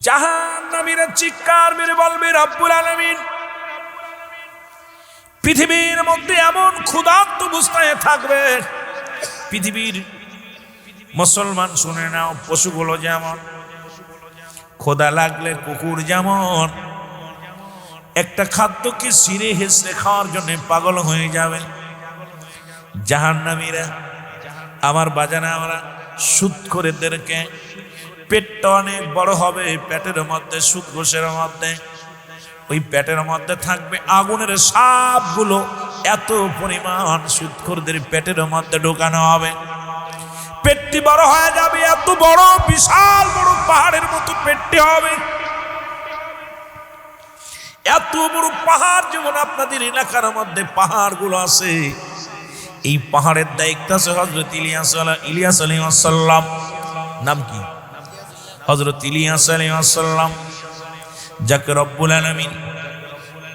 জাহান্নামীরা চিৎকার মেরে বলবে, রব্বুল আলামিন পৃথিবীর মধ্যে এমন ক্ষুধার্ত অবস্থায় থাকবে, পৃথিবীর মুসলমান শুনে নাও, পশুগুলো যেমন ক্ষুধা লাগলে কুকুর যেমন একটা খাদ্যকে ছিঁড়ে হেসড়ে খাওয়ার জন্য পাগল হয়ে যাবে, জাহান্নামীরা আমার বাজানা আমরা সুদখোরদেরকে পেটটা অনেক বড় হবে, পেটের মধ্যে সুদ ঘোষের মধ্যে ওই পেটের মধ্যে থাকবে আগুনের সাপগুলো, এত পরিমাণ সুদখোরদের পেটের মধ্যে ঢোকানো হবে, পেটটি বড় হয়ে যাবে, এত বড় বিশাল বড় পাহাড়ের মতো পেটটি হবে, এত বড় পাহাড় যেমন আপনাদের এলাকার মধ্যে পাহাড়গুলো আছে, এই পাহাড়ের দায়িত্ব আছে হযরত ইলিয়াস আলাইহিস সালাম। নাম কি? হযরত ইলিয়াস আলাইহিস সালাম, যাকে রব্বুল আলামিন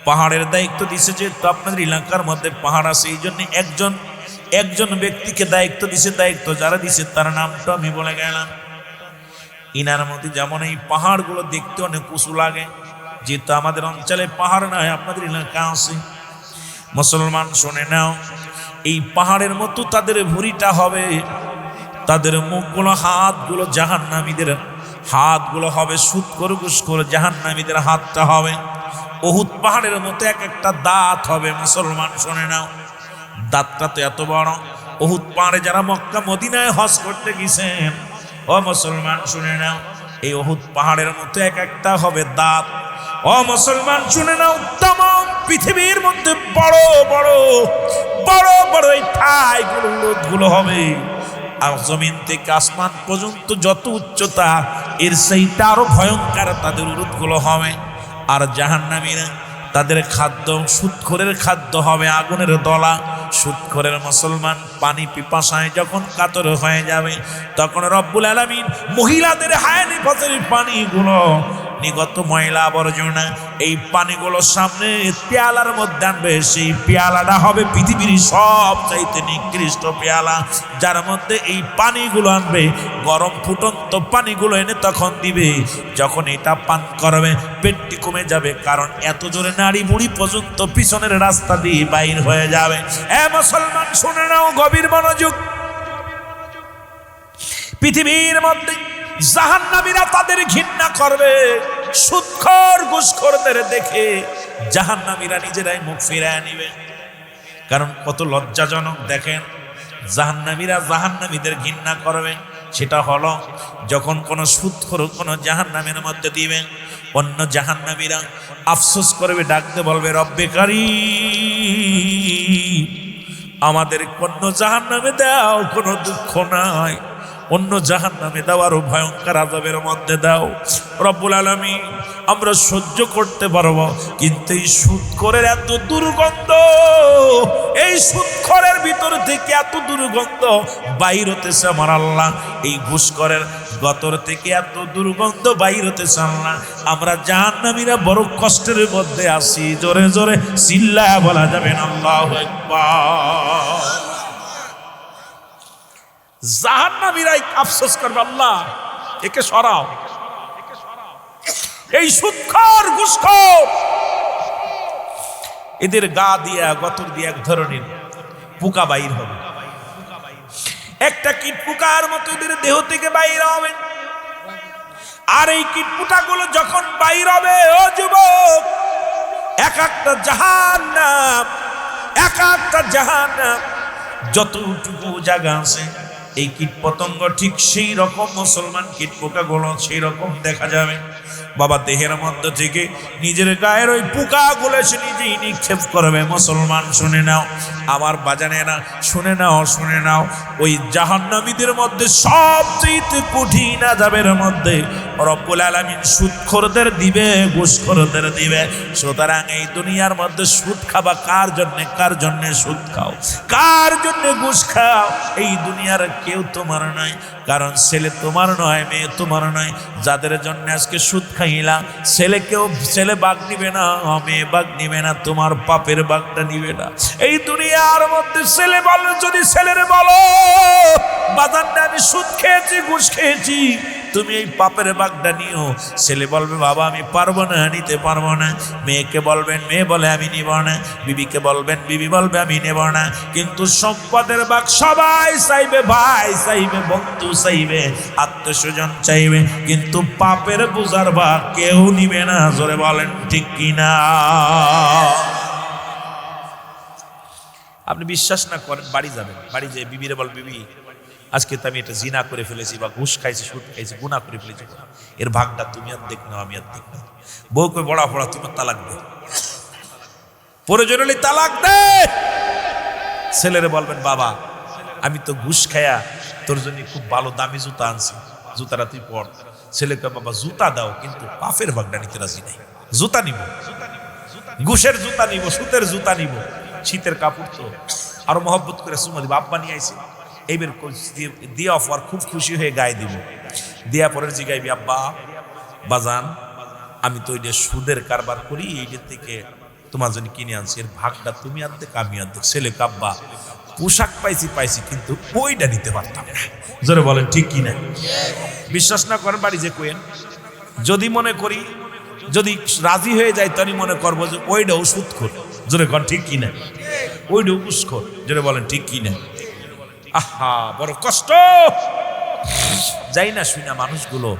পাহাড়ের দায়িত্ব দিয়েছে। যেহেতু আপনাদের এলাকার মধ্যে পাহাড় আছে, এই জন্য একজন ব্যক্তিকে দায়িত্ব দিছে, দায়িত্ব যারা দিছে তার নামটা আমি বলে গেলাম। ইনার মধ্যে যেমন এই পাহাড়গুলো দেখতে অনেক উঁচু লাগে, যেহেতু আমাদের অঞ্চলে পাহাড় নয়, আপনাদের এলাকা আছে। মুসলমান শুনে নাও, এই পাহাড়ের মতো তাদের ভুঁড়িটা হবে, তাদের মুখগুলো হাতগুলো জাহান্নামীদের হাতগুলো হবে, সুদখোর জাহান্নামীদের হাতটা হবে উহুদ পাহাড়ের মতো এক একটা দাঁত হবে। মুসলমান শুনে নাও, দাঁতটা তো এত বড়, উহুদ পাহাড়ে যারা মক্কা মদিনায় হজ করতে গেছেন, ও মুসলমান শুনে নাও, এই উহুদ পাহাড়ের মতো এক একটা হবে দাঁত। ও মুসলমান শুনে নাও, तमाम পৃথিবীর মধ্যে বড় বড় বড় বড় এই ঠাইগুলো হবে, আর জমিন থেকে আসমান পর্যন্ত যত উচ্চতা এর সেইটা আরো ভয়ঙ্কর তাদের উরুতগুলো হবে। আর জাহান্নামীরা তাদের খাদ্য সুদখোরের খাদ্য হবে আগুনের দলা। সুদখোরের মুসলমান পানি পিপাসায় যখন কাতর হয়ে যাবে, তখন রব্বুল আলামিন মহিলাদের হায়ানি পথের পানিগুলো, নিগত ময়লা আবর্জনা, এই পানিগুলো সামনে পেয়ালার মধ্যে আনবে। সেই পেয়ালাটা হবে পৃথিবীর সবচাইতে নিকৃষ্ট পেয়ালা, যার মধ্যে এই পানিগুলো আনবে, গরম ফুটন্ত পানিগুলো এনে তখন দিবে। যখন এটা পান করবে পেটটি কমে যাবে, কারণ এত জোরে নাড়ি বুড়ি পর্যন্ত পিছনের রাস্তা দিয়ে বাইর হয়ে যাবে। মুসলমান শুনে নাও, গভীর মনোযোগ। পৃথিবীর মধ্যে জাহান্নামীরা তাদের ঘৃণা করবে, সুদখোর ঘুষখোরদের দেখে জাহান্নামীরা নিজেরাই মুখ ফিরিয়ে নিবে। কারণ কত লজ্জাজনক দেখেন, জাহান্নামীরা জাহান্নামীদের ঘৃণা করবে। সেটা হলো যখন কোনো সুদখোর কোনো জাহান্নামের মধ্যে দিবে, অন্য জাহান্নামীরা আফসোস করবে, ডাকতে বলবে, রব্বে কারীম, আমাদের অন্য জাহান্নামে দাও, কোনো দুঃখ নাই, অন্য জাহান্নামে দাও, আরো ভয়ঙ্কর আযাবের মধ্যে দাও। রব্বুল আলামিন আমরা সহ্য করতে পারবো, কিন্তু এই সুদখোরের এত দুর্গন্ধ, এই সুদখোরের ভিতর থেকে এত দুর্গন্ধ বাইর হতেছে আমার আল্লাহ, এই ঘুষখোরের গতর থেকে এত দুর্গন্ধ বাইর হতেছে আল্লাহ। আমরা জাহান্নামীরা বড় কষ্টের মধ্যে আছি, জোরে জোরে চিল্লায়া বলা যাবে না আল্লাহু আকবার। জাহান্নামীরাই আফসোস করবে, আল্লাহ একে সরাও, এই সুদখোর ঘুষখোর, এদের গা দিয়া গতর দিয়ে এক ধরনের পোকা বাইর হবে, একটা কীট পোকার মতো এদের দেহ থেকে বাইর হবে। আর এই কীট পোকাগুলো যখন বাইর হবে, ও যুবক, এক একটা জাহান্নাম, এক একটা জাহান্নাম, যতটুকু জায়গা আছে এই কীট পতঙ্গ ঠিক সেই রকম মুসলমান কীট পোকাগুলো সেই রকম দেখা যাবে। বাবা দেহের মধ্যে থেকে নিজের গায়ের ওই পোকাগুলো সে নিজেই নিক্ষেপ করবে। মুসলমান শুনে নাও, আমার বাজানেরা শুনে নাও, শুনে নাও, ওই জাহান্নামীদের মধ্যে সবচেয়ে কঠিন আযাবের মধ্যে রব্বুল আলামিন সুদখোরদের দিবে, ঘুষখোরদের দিবে। সুতরাং এই দুনিয়ার মধ্যে সুদ খাবা কার জন্য? কার জন্য সুদ খাও? কার জন্য ঘুষ খাও? এই দুনিয়ার কেউ তোমার নয়, কারণ ছেলে তোমার নয়, মেয়ে তোমার নয়। যাদের জন্য আজকে সুদ খাইলা, ছেলে বাগ নিবে না, মেয়ে বাগ নিবে না, তোমার পাপের বাগটা নিবে না। এই দুনিয়ার মধ্যে ছেলে বলো, যদি ছেলের বলো বাজার আমি সুদ খেয়েছি, ঘুষ খেয়েছি, তুমি এই পাপের ভাগটা নিও। ছেলে বলবে বাবা আমি পারবো না, নিতে পারবো না। মেয়েকে বলবেন, মেয়ে বলে আমি নিব না। বিবিকে বলবেন, বিবি বলবে আমি নেব না। কিন্তু সম্পদের ভাগ সবাই চাইবে, ভাই চাইবে, বন্ধু চাইবে, আত্মীয়স্বজন চাইবে, কিন্তু পাপের বোঝার ভাগ কেউ নিবে না। জোরে বলেন ঠিক কিনা? আপনি বিশ্বাস না করেন, বাড়ি যাবেন, বাড়ি যেয়ে বিবিরে বল, বিবি আজকে তো আমি এটা জিনা করে ফেলেছি, বা ঘুষ খাইছি, সুদ খাইছি, গুনাহ করে ফেলেছি, এর ভাগটা তুমি আর দেখ নাও, আমি আর দেখ না। বউকে বড়া পড়া তুমি তালাক দে, প্রয়োজন হলে তালাক দে। ছেলেরে বলবেন বাবা আমি তো ঘুষ খায়া তোর জন্য খুব ভালো দামি জুতা আনছি, জুতাটা তুই পর। ছেলেকে বাবা জুতা দাও, কিন্তু পাপের ভাগটা নিতে রাজি নাই। জুতা নিব, ঘুষের জুতা নিব, সুতের জুতা নিব, শীতের কাপড় তো আরো মহব্বত করে সুমা দিব, আব্বা নিয়ে আইসি এইবার দিয়ে অফার, খুব খুশি হয়ে গায়ে দিব। দিয়া পরের জিগাইবি আব্বা বাজান আমি তো ওইটা সুদের কারবার করি, এইটার থেকে তোমার জন্য কিনে আনছি, এর ভাগটা তুমি অর্ধেক আমি অর্ধেক। ছেলে কাব্বা পোশাক পাইছি কিন্তু ওইটা নিতে পারতাম না। জোরে বলেন ঠিক কিনা? বিশ্বাস না করেন বাড়ি যে কোয়েন, যদি মনে করি, যদি রাজি হয়ে যায় তখনই মনে করবো যে ওইটাও সুদখোর। জোরে কন ঠিক কিনা? ওইটাও ঘুষখোর। জোরে বলেন ঠিক কিনা? আহা বড় কষ্ট। যাই না শুই না মানুষগুলো,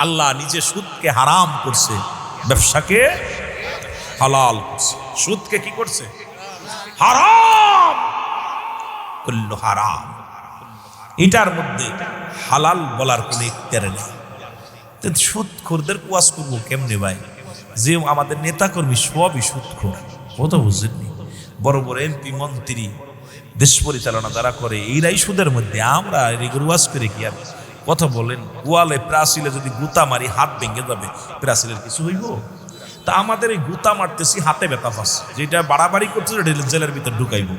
আল্লাহ নিজে সুদকে হারাম করছে, ব্যবসাকে হালাল করছে। সুদকে কি করছে? হারাম করলো, হারাম। এটার মধ্যে হালাল বলার কোনো ইখতিয়ার নেই। সুদখোরদের ওয়াজ করবো কেমনে ভাই? যে আমাদের নেতাকর্মী সবই সুদখোর, ও তো বুঝেননি। বড় বড় এমপি মন্ত্রী দেশ পরিচালনা যারা করে এইরাই সুদের মধ্যে। আমরা এগুলো ওয়াজ করে কি আর কথা বলেন? ওয়ালে প্রাচীলে যদি গুতা মারি হাত ভেঙে যাবে, প্রাচীলের কিছু হইব? তা আমাদের এই গুতা মারতেছি, হাতে ব্যথা পাচ্ছে, যেটা বাড়াবাড়ি করছে জেলের ভিতর ঢুকাইব।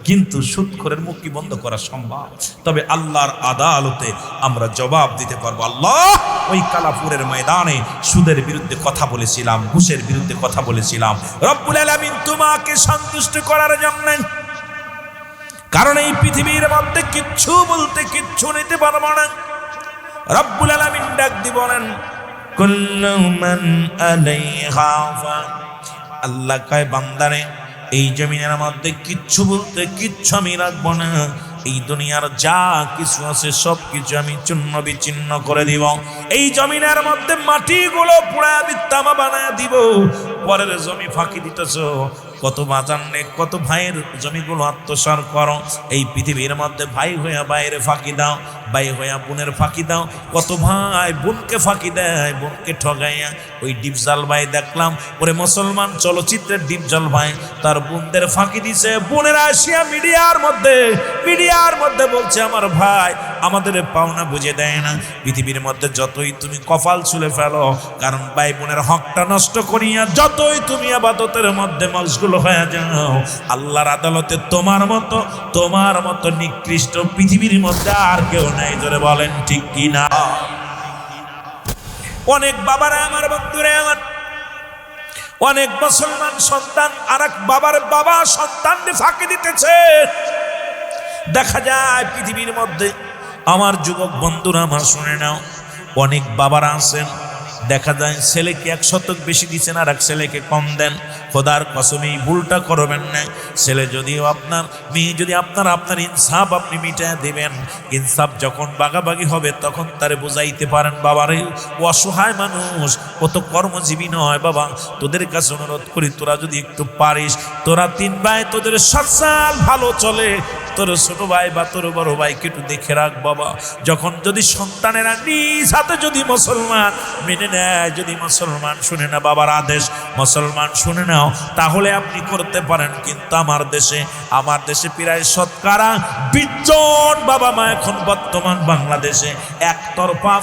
কিন্তু সুদখোরের মুখ কি বন্ধ করা সম্ভব? তবে আল্লাহর আদালতে আমরা জবাব দিতে পারবো। আল্লাহ ওই কালাপুরের ময়দানে সুদের বিরুদ্ধে কথা বলেছিলাম, ঘুষের বিরুদ্ধে কথা বলেছিলাম। রব্বুল আলামিন তোমাকে সন্তুষ্ট করার জন্য, কারণ এই পৃথিবীর মধ্যে কিচ্ছু বলতে কিচ্ছু নিতে পারবো না। রব্বুল আলামিন ডাক দি বলেন কুল্লু মান আলাইহা ফান। আল্লাহ কয় বান্দারে এই জমিনের মধ্যে কিচ্ছু বলতে কিচ্ছু আমি রাখবো না। এই দুনিয়ার যা কিছু আছে সব কিছু আমি চূর্ণ বিচ্ছিন্ন করে দিব। এই জমিনের মধ্যে মাটিগুলো পুরা বিত্তামা বানায় দিব। পরের জমি ফাঁকি দিতেছ, কত বাজানে কত ভাইয়ের জমিগুলো আত্মসার করো। এই পৃথিবীর মধ্যে ভাই হইয়া বাইরে ফাঁকি দাও, ভাই হইয়া বোনের ফাঁকি দাও। কত ভাই বোনকে ফাঁকি দেয়, বোনকে ঠগাইয়া। ওই ডিপজল ভাই দেখলাম, ওরে মুসলমান চলচ্চিত্রের ডিপজল ভাই তার বোনদের ফাঁকি দিছে। বোনেরা আসিয়া মিডিয়ার মধ্যে বলছে আমার ভাই আমাদের পাওনা বুঝে দেয় না। পৃথিবীর মধ্যে যতই তুমি কপাল ছুলে ফেলো, কারণ ভাই বোনের হকটা নষ্ট করিয়া যতই তুমি ইবাদতের মধ্যে মশগুল হয়ে যাও, আল্লাহর আদালতে তোমার মতো নিকৃষ্ট পৃথিবীর মধ্যে আর কেউ নাই। জোরে বলেন ঠিক কিনা? অনেক বাবারা আমার, বন্ধুরা আমার, অনেক মুসলমান সন্তান আর এক বাবার বাবা সন্তানকে ফাঁকি দিতেছে। দেখা যায় পৃথিবীর মধ্যে, আমার যুবক বন্ধুরা আমার শুনে নাও, অনেক বাবারা আছেন, দেখা যায় ছেলেকে 1 শতক বেশি দিচ্ছেন আর এক ছেলেকে কম দেন। খোদার কসম এই ভুলটা করবেন না। ছেলে যদিও আপনার, মেয়ে যদি আপনার ইনসাফ আপনি মিটায় দেবেন। ইনসাফ যখন বাগাবাগি হবে তখন তারে বুঝাইতে পারেন, বাবারে অসহায় মানুষ, কত কর্মজীবী নয় বাবা, তোদের কাছে অনুরোধ করি তোরা যদি একটু পারিস, তোরা 3 ভাই তোদের সংসার ভালো চলে, তোর ছোট ভাই বা তোর বড় ভাইকে একটু দেখে রাখ বাবা। যখন যদি সন্তানেরা নিজ হাতে যদি মুসলমান মেনে নেয়, যদি মুসলমান শুনে না বাবার আদেশ, মুসলমান শুনে নাও, তাহলে আপনি করতে পারেন। কিন্তু আমার দেশে প্রায় শতকরা 20 জন বাবা মা এখন বর্তমান বাংলাদেশে একতরফা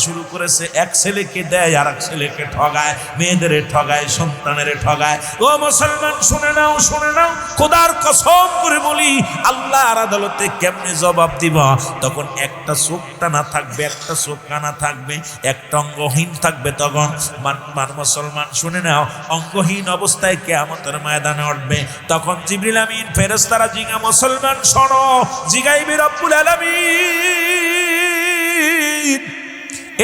শুরু করেছে। এক ছেলেকে দেয় আর এক ছেলেকে ঠগায়, মেয়েদের ঠগায়, সন্তানের ঠগায়। ও মুসলমান শুনে নাও, খোদার কসম করে বলি, আল্লাহর আদালতে কেমনে জবাব দিব? তখন একটা চোখ টানা থাকবে, একটা চোখ কানা থাকবে, একটা অঙ্গহীন থাকবে। তখন মুসলমান শুনে নাও, অঙ্গহীন অবস্থায় কিয়ামতের ময়দানে উঠবে। তখন জিবরিল আমিন ফেরেশতারা জিগা মুসলমান শোনো, জিগাইবে রব্বুল আলামিন আলামিন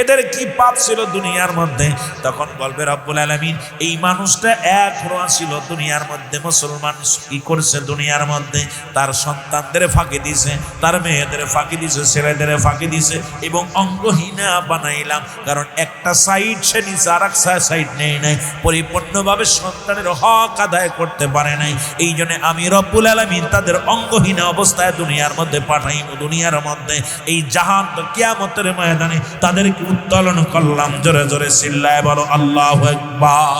এদের কি পাপ ছিল দুনিয়ার মধ্যে? তখন বলবে রব্বুল আলামিন এই মানুষটা এখনো ছিল দুনিয়ার মধ্যে মুসলমান, কি করছে দুনিয়ার মধ্যে? তার সন্তানদের ফাঁকি দিছে, তার মেয়েদের ফাঁকি দিছে, ছেলেদের ফাঁকি দিছে এবং অঙ্গহীনা বানাইলাম। কারণ একটা সাইড সে নিচে আর এক সাইড নেই নাই, পরিপূর্ণভাবে সন্তানের হক আদায় করতে পারে নাই। এই জন্য আমি রব্বুল আলামিন তাদের অঙ্গহীন অবস্থায় দুনিয়ার মধ্যে পাঠাইব। দুনিয়ার মধ্যে এই জাহান কিয়ামতের ময়দানে তাদের উত্তোলন করলাম। জোরে জোরে চিল্লায় বলো আল্লাহু আকবার।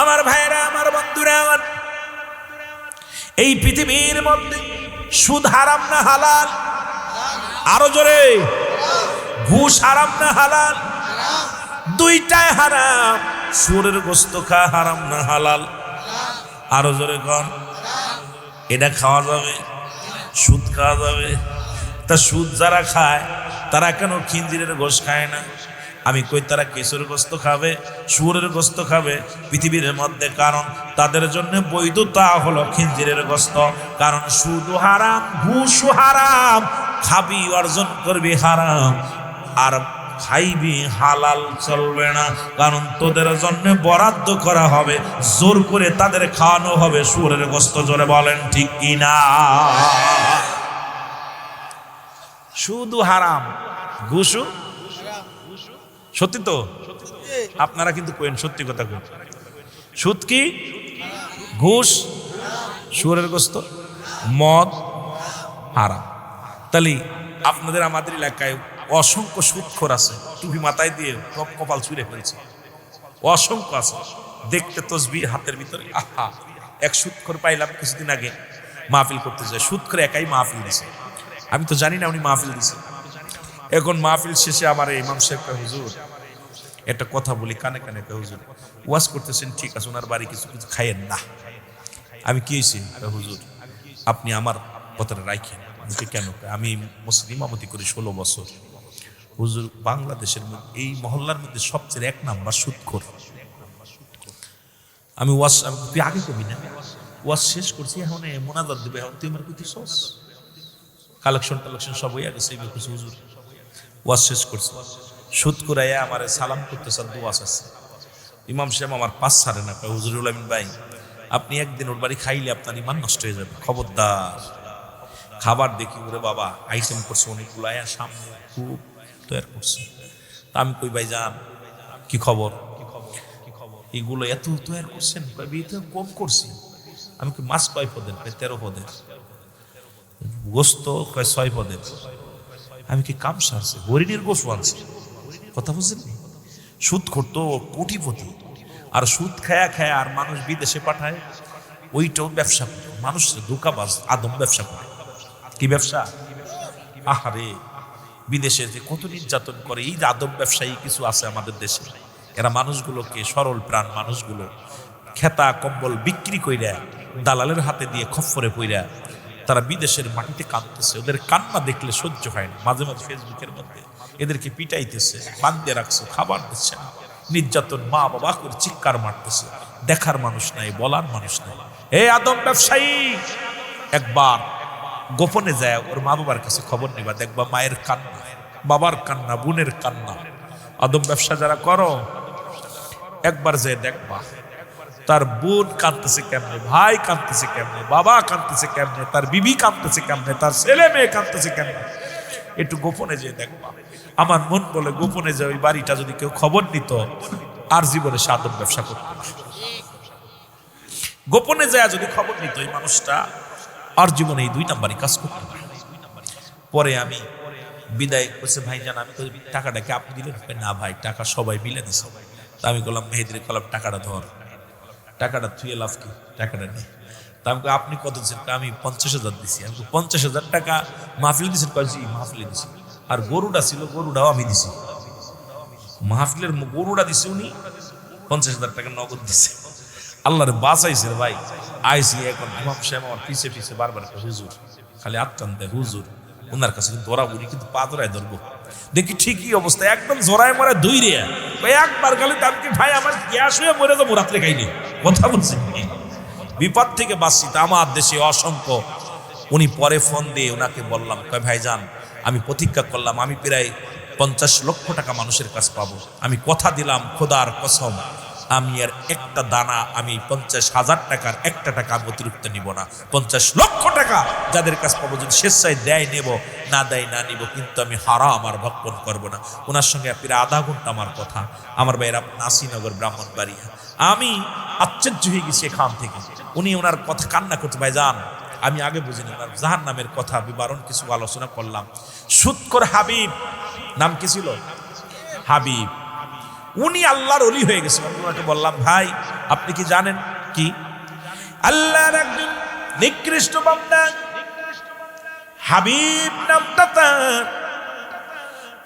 আমার ভাইরা, আমার বন্ধুরা, আমার এই পৃথিবীর মধ্যে সুদ হারাম না হালাল? আরো জোরে। ঘুষ হারাম না হালাল? দুইটাই হারাম। সুরের গোশত খাওয়া হারাম না হালাল? আরো জোরে কোন। এটা খাওয়া যাবে, সুদ খাওয়া যাবে। তা সুদ যারা খায় তারা কেন খিনজিরের গোশ খায় না? আমি কই তারা কেশর গোস্ত খাবে, শুয়োরের গোস্ত খাবে পৃথিবীর মধ্যে? কারণ তাদের জন্য বৈধতা হলো খিনজিরের গোস্ত। কারণ সুদ হারাম, ঘুষ হারাম, খাবি অর্জন করবি হারাম, আর খাইবি হালাল চলবে না। কারণ তোদের জন্য বরাদ্দ করা হবে, জোর করে তাদের খাওয়ানো হবে শুয়োরের গোস্ত। জোরে বলেন ঠিক কিনা? শুধু হারাম, ঘুষও সত্যি তো? আপনারা কিন্তু কইেন সত্যি কথা কইেন। সুদ কি? ঘুষ, শুয়োরের গোস্ত, মদ হারাম। তাহলে আপনাদের আমাদের এলাকায় অসংখ্য সুদখোর আছে, টুপি মাথায় দিয়ে কপাল ছুঁড়ে ফেলছে, অসংখ্য আছে। দেখতে তসবিহ হাতের ভিতরে। আহা, এক সুদখোর পাইলাম কিছুদিন আগে, মাহফিল করতে যায়। সুদখোর একাই মাহফিল দিছে, আমি তো জানি না উনি মাহফিল দিছে। এখন মাহফিল শেষে আমার ইমাম সাহেব কয়, হুজুর একটা কথা বলি কানে কানে। কয়, হুজুর ওয়াজ করতেছেন ঠিক আছে, ওনার বাড়ি কিছু কিছু খাইয়েন না। আমি কি হয়েছি? হুজুর আপনি আমার কথাটা রাখেন। কেন? আমি মসজিদ ইমামতি করি 16 বছর। হুজুর বাংলাদেশের মধ্যে এই মহল্লার মধ্যে সবচেয়ে 1 নাম্বার সুদখোর। আমি ওয়াজ তুই আগে কবি না, ওয়াজ শেষ করছি, এখন মোনাজাত দেবে, এখন তুই আমার কইতেছস? কালেকশন সব হইয়া গেছে। হুজুর ওয়াজ শেষ করছে, সুদ করাইয়া আমার সালাম করতে চান, দোয়া আছে। ইমাম সাহেব আমার পাস ছাড়ে না। হুজুরুল আমিন ভাই, আপনি একদিন ওর বাড়ি খাইলে আপনার ইমান নষ্ট হয়ে যাবে, খবরদার। খাবার দেখি ওরে বাবা আইটেম করছে অনেকগুলো, সামনে খুব তৈরি করছে। তা আমি কই ভাই যান কি খবর, এগুলো এত তৈরি করছেন? কম করছি। আমি কি মাছ কয় পদের? 13 পদের। গোস্ত কয় 6 পদের। আমি কি কাম সারছে? হরিণের গোস্ত আনছে। কথা বুঝলেন? সুদ করতো কোটিপতি, আর সুদ খায়া খায়া আর মানুষ বিদেশে পাঠায়, ওইটাও ব্যবসা করে। মানুষ ধোঁকাবাজ, আদম ব্যবসা করে। কি ব্যবসা? আহারে, বিদেশে যে কত নির্যাতন করে। এই যে আদম ব্যবসায়ী কিছু আছে আমাদের দেশে, এরা মানুষগুলোকে, সরল প্রাণ মানুষগুলো খেতা কম্বল বিক্রি কইরা দালালের হাতে দিয়ে খপ্পরে পইরা তারা বিদেশের মাটিতে কাঁদতেছে। ওদের কান্না দেখলে সহ্য হয় না। মাঝে মাঝে ফেসবুকের মধ্যে এদেরকে পিটাইতেছে, বাঁধতে রাখছে, খাবার দিচ্ছে না, নির্যাতন, মা বাবা করে চিৎকার মারতেছে। দেখার মানুষ নাই, বলার মানুষ নাই। এই আদম ব্যবসায়ী, একবার গোপনে যায় ওর মা বাবার কাছে খবর নিবা, দেখবা মায়ের কান্না, বাবার কান্না, বোনের কান্না। আদম ব্যবসা যারা করো, একবার যে দেখবা তার বোন কাঁদতেছে কেমনে, ভাই কাঁদতেছে কেমনে, বাবা কাঁদতেছে কেমনে, তার বিবি কাঁদতেছে কেমনে, তার ছেলে মেয়ে কাঁদতেছে কেমনে। একটু গোপনে যে দেখবা। আমার মন বলে গোপনে যে ওই বাড়িটা যদি কেউ খবর নিত, আর জীবনে সে আদম ব্যবসা করত। গোপনে যায় যদি খবর নিত এই মানুষটা, আর জীবনে এই 2 নাম্বারই কাজ করত। পরে আমি বিদায় করছে, ভাই জান আমি তো টাকাটাকে আপনি দিলেন? না ভাই, টাকা সবাই মিলে দিছে। তা আমি বললাম মেহেদির কলাম টাকাটা ধর, টাকাটা থুয়ে লাভ কি, টাকাটা নেই। তা আমি আপনি কত দিচ্ছেন? আমি 50,000 দিছি। আমি 50,000 টাকা মাহফিলে দিচ্ছেন? জি মাহফিলে দিছি। আর গরুটা ছিল, গরুটাও আমি দিছি। মাহফিলের গরুটা দিছে উনি, 50,000 টাকা নগদ দিছে। আল্লাহরে বাঁচাইছে ভাই। আইসি এখন ইমাম সাহেব আমার পিছে পিছে বারবার হুজুর, খালি আত্মান দেয় হুজুর, ওনার কাছে কিন্তু ধরা বুড়ি, কিন্তু পা ধরায় ধরবো। দেখি ঠিকই অবস্থা, একদম জোড়ায় মরে ধুইরে ভাই একবার গেলে তাকে ভাই আমার গ্যাস হয়ে মরে যাবো, রাত্রে খাইনি। কথা বলছি, বিপদ থেকে বাঁচছি। তা আমার দেশে অসংখ্য। উনি পরে ফোন দিয়ে ওনাকে বললাম, কয় ভাই যান আমি প্রতিজ্ঞা করলাম আমি প্রায় 50 লক্ষ টাকা মানুষের কাছে পাবো। আমি কথা দিলাম খোদার কসম, আমি আর একটা দানা, আমি 50,000 টাকার একটা টাকা আমি অতিরিক্ত নিব না। 50 লক্ষ টাকা যাদের কাছে পাবো, যদি স্বেচ্ছায় দেয় নেব, না দেয় না নিব, কিন্তু আমি হারাম আর ভক্ষণ করব না। ওনার সঙ্গে প্রায় আধা ঘন্টা আমার কথা। আমার ভাইয়েরা নাসিনগর ব্রাহ্মণবাড়িয়া, আমি আশ্চর্য হয়ে গেছি এখান থেকে। উনি ওনার কথা কান্না করতে, ভাই যান আমি আগে বুঝিনি ওনার জাহান্নামের কথা বিবরণ কিছু আলোচনা করলাম। সুৎখোর হাবিব নাম কি ছিল? হাবিব। উনি আল্লাহর ওলি হয়ে গেছে। ওনাকে বললাম ভাই আপনি কি জানেন কি আল্লাহর একজন নিকৃষ্ট বান্দা হাবিব নামটা তার,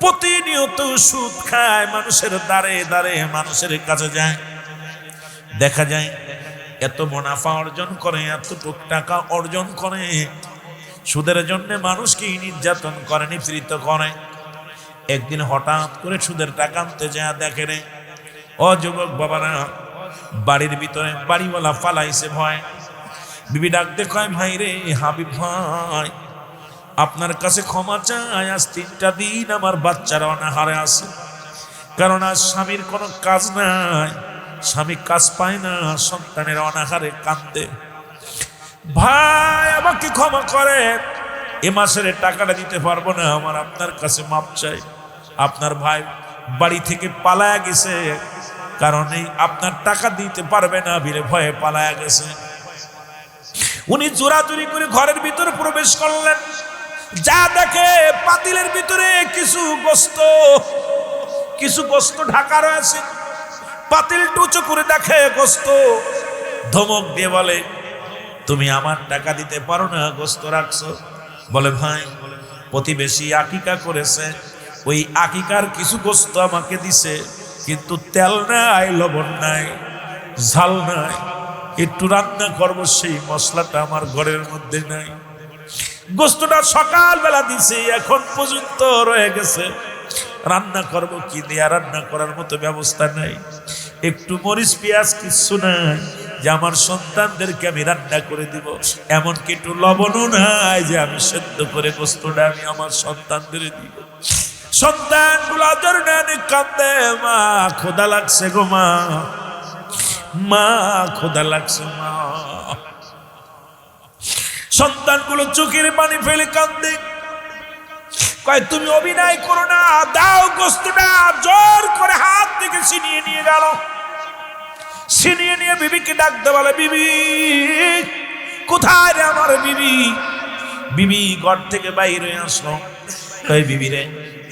প্রতিনিয়ত সুদ খায়, মানুষের দ্বারে দ্বারে মানুষের কাছে যায়, দেখা যায় এত মুনাফা অর্জন করে, এতটুক টাকা অর্জন করে, সুদের জন্য মানুষকে নির্যাতন করে, নিপীড়িত করে। একদিন হঠাৎ করে সুদের টাকা আনতে যায়, দেখে রে ও যুবক বাবারা, বাড়ির ভিতরে বাড়িওয়ালা ফালাইছে ভয়। বিবি ডাকতে কয় ভাই রে হাবিব ভাই, আপনার কাছে ক্ষমা চাই, আজ 3টা দিন আমার বাচ্চারা অনাহারে আছে, কারণ আজ স্বামীর কোনো কাজ নাই, স্বামী কাজ পায় না, সন্তানের অনাহারে কান্দে। ভাই আমাকে ক্ষমা করে, এ মাসের টাকাটা দিতে পারবো না, আমার আপনার কাছে মাপ চাই। আপনার ভাই বাড়ি থেকে পালায়া গেছে, কারণ এই আপনার টাকা দিতে পারবে না বলে ভয়ে পালায়া গেছে। উনি জোরাজুরি করে ঘরের ভিতরে প্রবেশ করলেন, যা দেখে পাতিলের ভিতরে কিছু গোস্ত ঢাকা রয়েছে। পাতিল টুচু করে দেখে গোস্ত, ধমক দিয়ে বলে তুমি আমার টাকা দিতে পারো না, গোস্ত রাখছো। বলে ভাই প্রতিবেশী আকিকা করেছে, ওই আকিকার কিছু গোস্ত আমাকে দিছে, কিন্তু তেল নাই, লবণ নাই, ঝাল নাই, একটু রান্না করবো সেই মশলাটা আমার ঘরের মধ্যে নাই। গোস্তটা সকালবেলা দিছে, এখন পর্যন্ত রয়ে গেছে, রান্না করবো কি দিয়ে, রান্না করার মতো ব্যবস্থা নাই, একটু মরিচ পেঁয়াজ কিছু নাই যে আমার সন্তানদেরকে আমি রান্না করে দিব, এমনকি একটু লবণও নাই যে আমি সেদ্ধ করে গোস্তটা আমি আমার সন্তানদের দিব। সন্তানগুলো জরনানি কাঁদে, মা খোদা লাগছে গো মা, মা খোদা লাগছে মা। সন্তানগুলো চোখের পানি ফেলে কাঁদে, কয় তুমি অভিনয় করো না, দাও গোস্তটা। জোর করে হাত থেকে ছিনিয়ে নিয়ে গেল, ছিনিয়ে নিয়ে বিবিকে ডাকতে বলে বিবি কোথায় রে আমার বিবি। বিবি ঘর থেকে বাইরে আসলো, কয় বিবি রে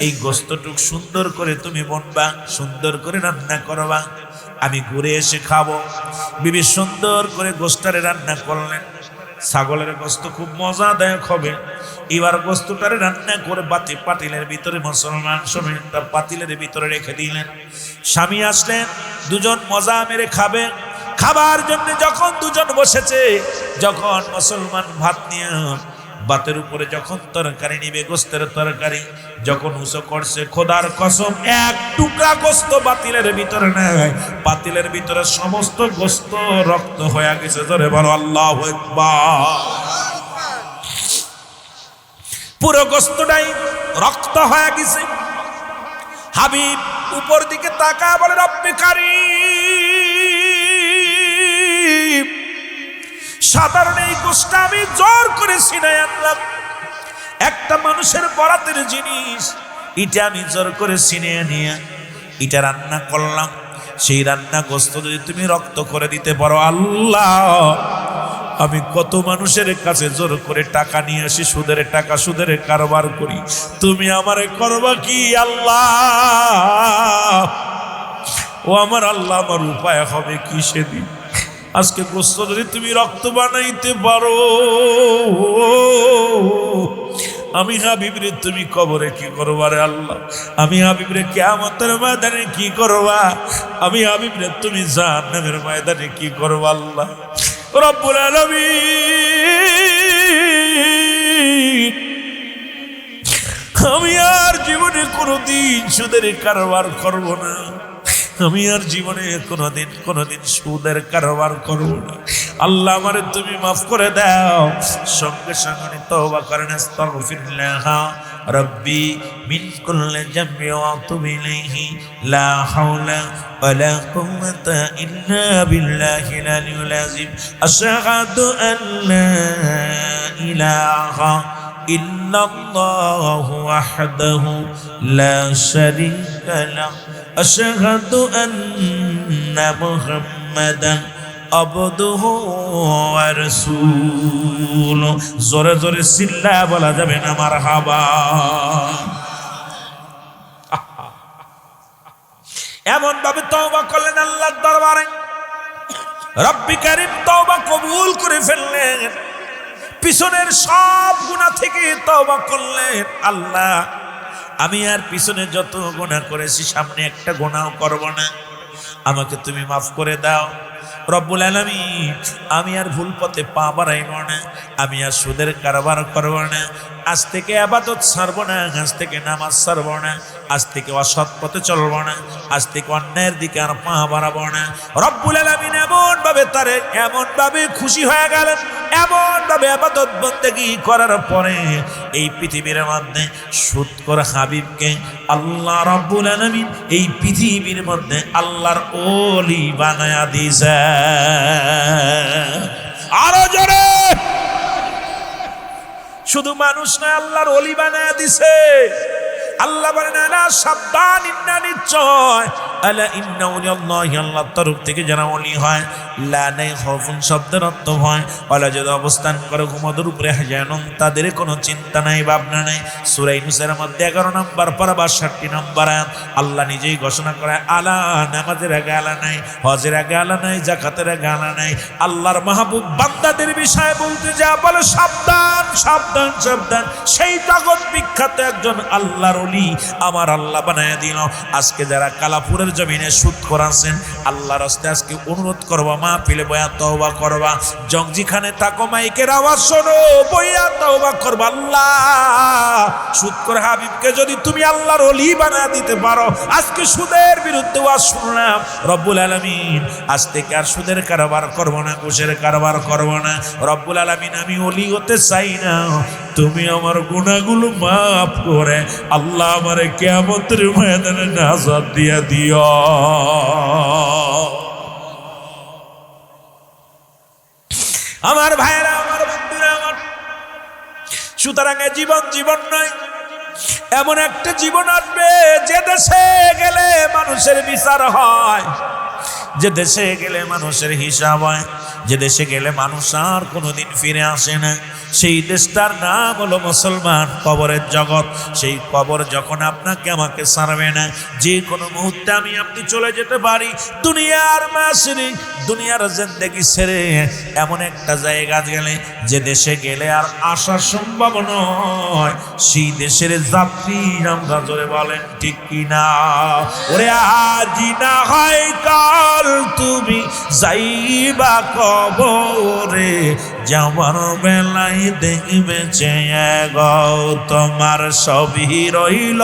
এই গোস্তটুক সুন্দর করে তুমি বনবা, সুন্দর করে রান্না করবা, আমি ঘুরে এসে খাবো। বিবি সুন্দর করে গোস্তারে রান্না করলেন। ছাগলের গোস্ত খুব মজাদায়ক হবে। এবার গোস্তটারে রান্না করে পাতিলের ভিতরে, মুসলমান সমেতটা পাতিলের ভিতরে রেখে দিলেন। স্বামী আসলেন, দুজন মজা মেরে খাবে। খাবার জন্য যখন দুজন বসেছে, যখন মুসলমান ভাত নিয়ে ভাতের উপরে যখন তরকারি নিবে, গোস্তের তরকারি যখন উঁচু করছে, খোদার কসম এক টুকরা গোস্ত পাতিলের ভিতরে নেয়, পাতিলের ভিতরে সমস্ত গোস্ত রক্ত হয়ে গেছে। ধরে বলো আল্লাহু আকবার। পুরো গোস্তটাই রক্ত হয়ে গেছে। হাবিব উপর দিকে তাকায় বলে রব্বে কারীম, সাধারণ এই গোস্ত আমি জোর করে ছিনায় আনলাম, একটা মানুষের বরাতের জিনিস, এটা আমি জোর করে ছিনিয়ে নিয়ে এটা রান্না করলাম। সেই রান্না গোস্ত যদি তুমি রক্ত করে দিতে পারো, আল্লাহ আমি কত মানুষের কাছে জোর করে টাকা নিয়ে আসি, সুদের টাকা, সুদের কারবার করি, তুমি আমারে করবা কি আল্লাহ? ও আমার আল্লাহ, আমার উপায় হবে কি সেদিন? আজকে গোস্ত যদি তুমি রক্ত বানাইতে পারো, আমি হাবিবরে তুমি কবরে কি করবা রে আল্লাহ? আমি হাবিবরে কিয়ামতের ময়দানে কি করবা? আমি হাবিবরে তুমি জাহান্নামের ময়দানে কি করবা আল্লাহ? রব্বুল আলামিন, আমি আর জীবনে কোনোদিন সুদের কারবার করব না, আমি আর জীবনে কোনোদিন সুদের কারবার করব না। আল্লাহ আমারে তুমি মাফ করে দাও। সঙ্গে সঙ্গে তওবা করেন, আস্তাগফিরুল্লাহ রব্বি মিন কুল্লি জামবি ওয়া আতুবু ইলাইহি লা হাওলা ওয়ালা কুওয়াতা ইল্লা বিল্লাহিল আলিয়্যিল আযীম আশহাদু আন লা ইলাহা ইল্লাল্লাহু ওয়াহদাহু লা শারীকা লাহু আশহাদু আন্না মুহাম্মাদান আবদুহু ওয়া রাসূলুহু। জোরে জোরে চিল্লায়া বলা যাবে না মারহাবা। এমন ভাবে তওবা করলেন আল্লাহর দরবারে, রব্বি কারীম তওবা কবুল করে ফেললেন। পিছনের সব গুনাহ থেকে তওবা করলেন, আল্লাহ আমি আর পিছনে যত গুনাহ করেছি সামনে একটা গুনাহও করব না, আমাকে তুমি মাফ করে দাও। রব্বুল আলামিন আমি আর ভুল পথে পা বাড়াইব না, আমি আর সুদের কারবার করব না, আজ থেকে ইবাদত ছাড়ব না, আজ থেকে নামাজ ছাড়ব না, আজ থেকে অসৎ পথে চলব না, আজ থেকে অন্যায়ের দিকে আর পা বাড়াবো না। রব্বুল আলামিন এমন ভাবে খুশি হয়ে গেলেন, এমন ভাবে ইবাদত বন্দেগী করার পরে এই পৃথিবীর মধ্যে সুদখোর হাবিবকে আল্লাহ রব্বুল আলামিন এই পৃথিবীর মধ্যে আল্লাহর ওলি বানায়া দিয়েছে। আরো জোরে, শুধু মানুষ না, আল্লাহর ওলি বানায়া দিছে। আল্লাহ বলেন আলা সাবধান, ইন্না নিশ্চয়, আলা ইন্না ওয়ালিয়াল্লাহি আল্লাহর তরফ থেকে যারা ওলি হয়, লা নাই খাউফুন শব্দের অর্থ হয় ওয়ালা যদি অবস্থান করে ঘুমদের উপরে হাজানুন, তাদের কোনো চিন্তা নাই ভাবনা নাই। সূরা ইউনূসের মধ্যে 11 নম্বর পারা 62 নম্বর আয়াত আল্লাহ নিজেই ঘোষণা করে, আলা নামাজের আগে আলা নাই, হজের আগে আলা নাই, যাকাতের আগে আলা নাই। আল্লাহর মাহবুব বান্দাদের বিষয়ে বলতে যা বলে সাবধান সাবধান সাবধান, সেই জগৎ বিখ্যাত একজন আল্লাহর ওলি আমার আল্লাহ বানায়া দিল। আজকে যারা কালাপুরের জমিনে সুদখোর আছেন, আল্লাহর রাস্তে আজকে অনুরোধ করবা, মাহফিলে বয়া তওবা করবা, জংজিখানে থাকো মাইকের আওয়াজ শোনো, বইয়া তওবা করবা। আল্লাহ সুদখোর হাবিবকে যদি তুমি আল্লাহর ওলি বানায়া দিতে পারো, আজকে সুদের বিরুদ্ধে ওয়াজ শুনলাম, রব্বুল আলামিন আজ থেকে আর সুদের কারবার করব না, ঘুষের কারবার করব না। রব্বুল আলামিন আমি ওলি হতে চাই না, তুমি আমার গুনাহগুলো মাফ করে আল্লাহ আমারে কিয়ামতের ময়দানে নাজাত দিয়া দিও। আমার ভাইরা, আমার বন্ধুরা, আমার সুতরাং জীবন জীবন নয়, এমন একটা জীবন আসবে যে দেশে গেলে মানুষের বিচার হয়, যে দেশে গেলে মানুষের হিসাব হয়, যে দেশে গেলে মানুষ আর কোনোদিন ফিরে আসে না। সেই দেশটার নাম হলো মুসলমান কবরের জগৎ। সেই কবর যখন আপনাকে আমাকে ছাড়বে না, যে কোনো মুহূর্তে আমি আপনি চলে যেতে পারি দুনিয়ার মাসরি, দুনিয়ার জিন্দেগি ছেড়ে এমন একটা জায়গা গেলে যে দেশে গেলে আর আসা সম্ভব নয়। সেই দেশের যাত্রী আমরা জোরে বলেন ঠিক কিনা? ওরে আজি না হয় কাল তুমি যাইবা কবরে, যাওয়ার বেলায় দেখবে চেয়ে গো তোমার সবই রইল।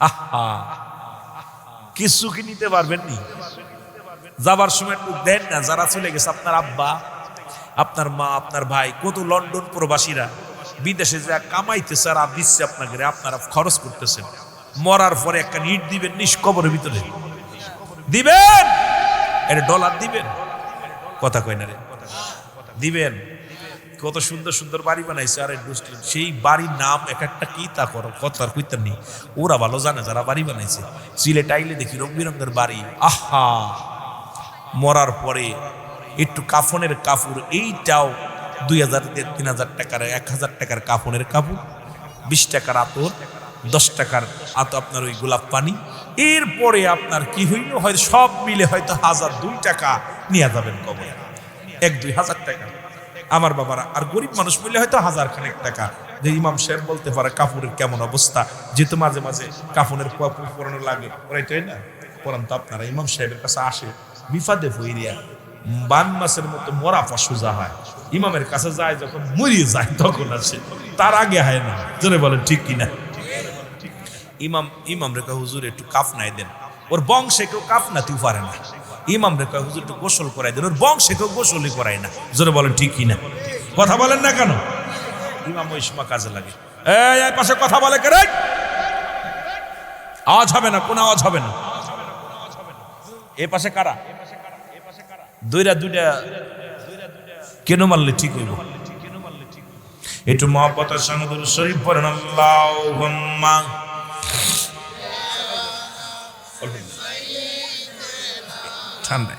আহা, কিছু কি নিতে পারবেন নি? যাবার সময় একটু দেন না। যারা চলে গেছে, আপনার আব্বা, আপনার মা, আপনার ভাই, কত লন্ডন প্রবাসীরা বিদেশে যা কামাইতেছে আর দিচ্ছে আপনাকে, আপনারা খরচ করতেছেন। মরার পরে একটা ইট দিবেন নিজ কবরের ভিতরে দিবেন, এটা ডলার দিবেন, কথা কয় না রে, দিবেন। কত সুন্দর সুন্দর বাড়ি বানাইছে, আর সেই বাড়ির নাম এক একটা কি তা করো, কথার কইতার নেই, ওরা ভালো জানে যারা বাড়ি বানাইছে। সিলেট আইলে দেখি রং বেরঙের বাড়ি। আহা, মরার পরে একটু কাফনের কাপড়, এইটাও 2000 3000 টাকার, 1000 টাকার কাফনের কাপড়, 20 টাকার আতর, 10 টাকার আপনার ওই গোলাপ পানি। এরপরে আপনার কি হইল, হয়তো সব মিলে হয়তো 1002 টাকা নিয়ে যাবেন কবরে, 1-2 হাজার টাকা। আমার বাবারা, আর গরিব মানুষ মিলে হয়তো 1000 খানেক টাকা। যে ইমাম সাহেব বলতে পারে কাপড়ের কেমন অবস্থা, যেহেতু মাঝে মাঝে কাফনের পরানো লাগে, ওরাইটাই না পরান তো আপনারা ইমাম সাহেবের কাছে আসে বিফাদে ভইরিয়া, বান মাসের মতো মরা পশুজা হয়। ইমামের কাছে যায় যখন মরিয়ে যায় তখন আসে, তার আগে হয় না। জোরে বলেন ঠিক কিনা? ইমাম রেখা হুজুর একটু কাফনায় দেন, ওর বংশে কেউ কাফনাতেও পারে না। ইমাম রে কয় হুজুর একটু গোসল করাই দেন, ওর বংশে কেউ গোসলই করায় না। জোরে বলেন ঠিক কিনা? কথা বলেন না কেন? ইমাম ওই সময় কাজে লাগে। এই পাশে কথা বলে কে রে? আওয়াজ হবে না, কোন আওয়াজ হবে না। এই পাশে কারা? দুইটা কেন মারলে ঠিক হইব? একটু মহব্বতের সঙ্গে দুরূদ শরীফ পড়েন। আল্লাহুম্মা ঠান্ডা।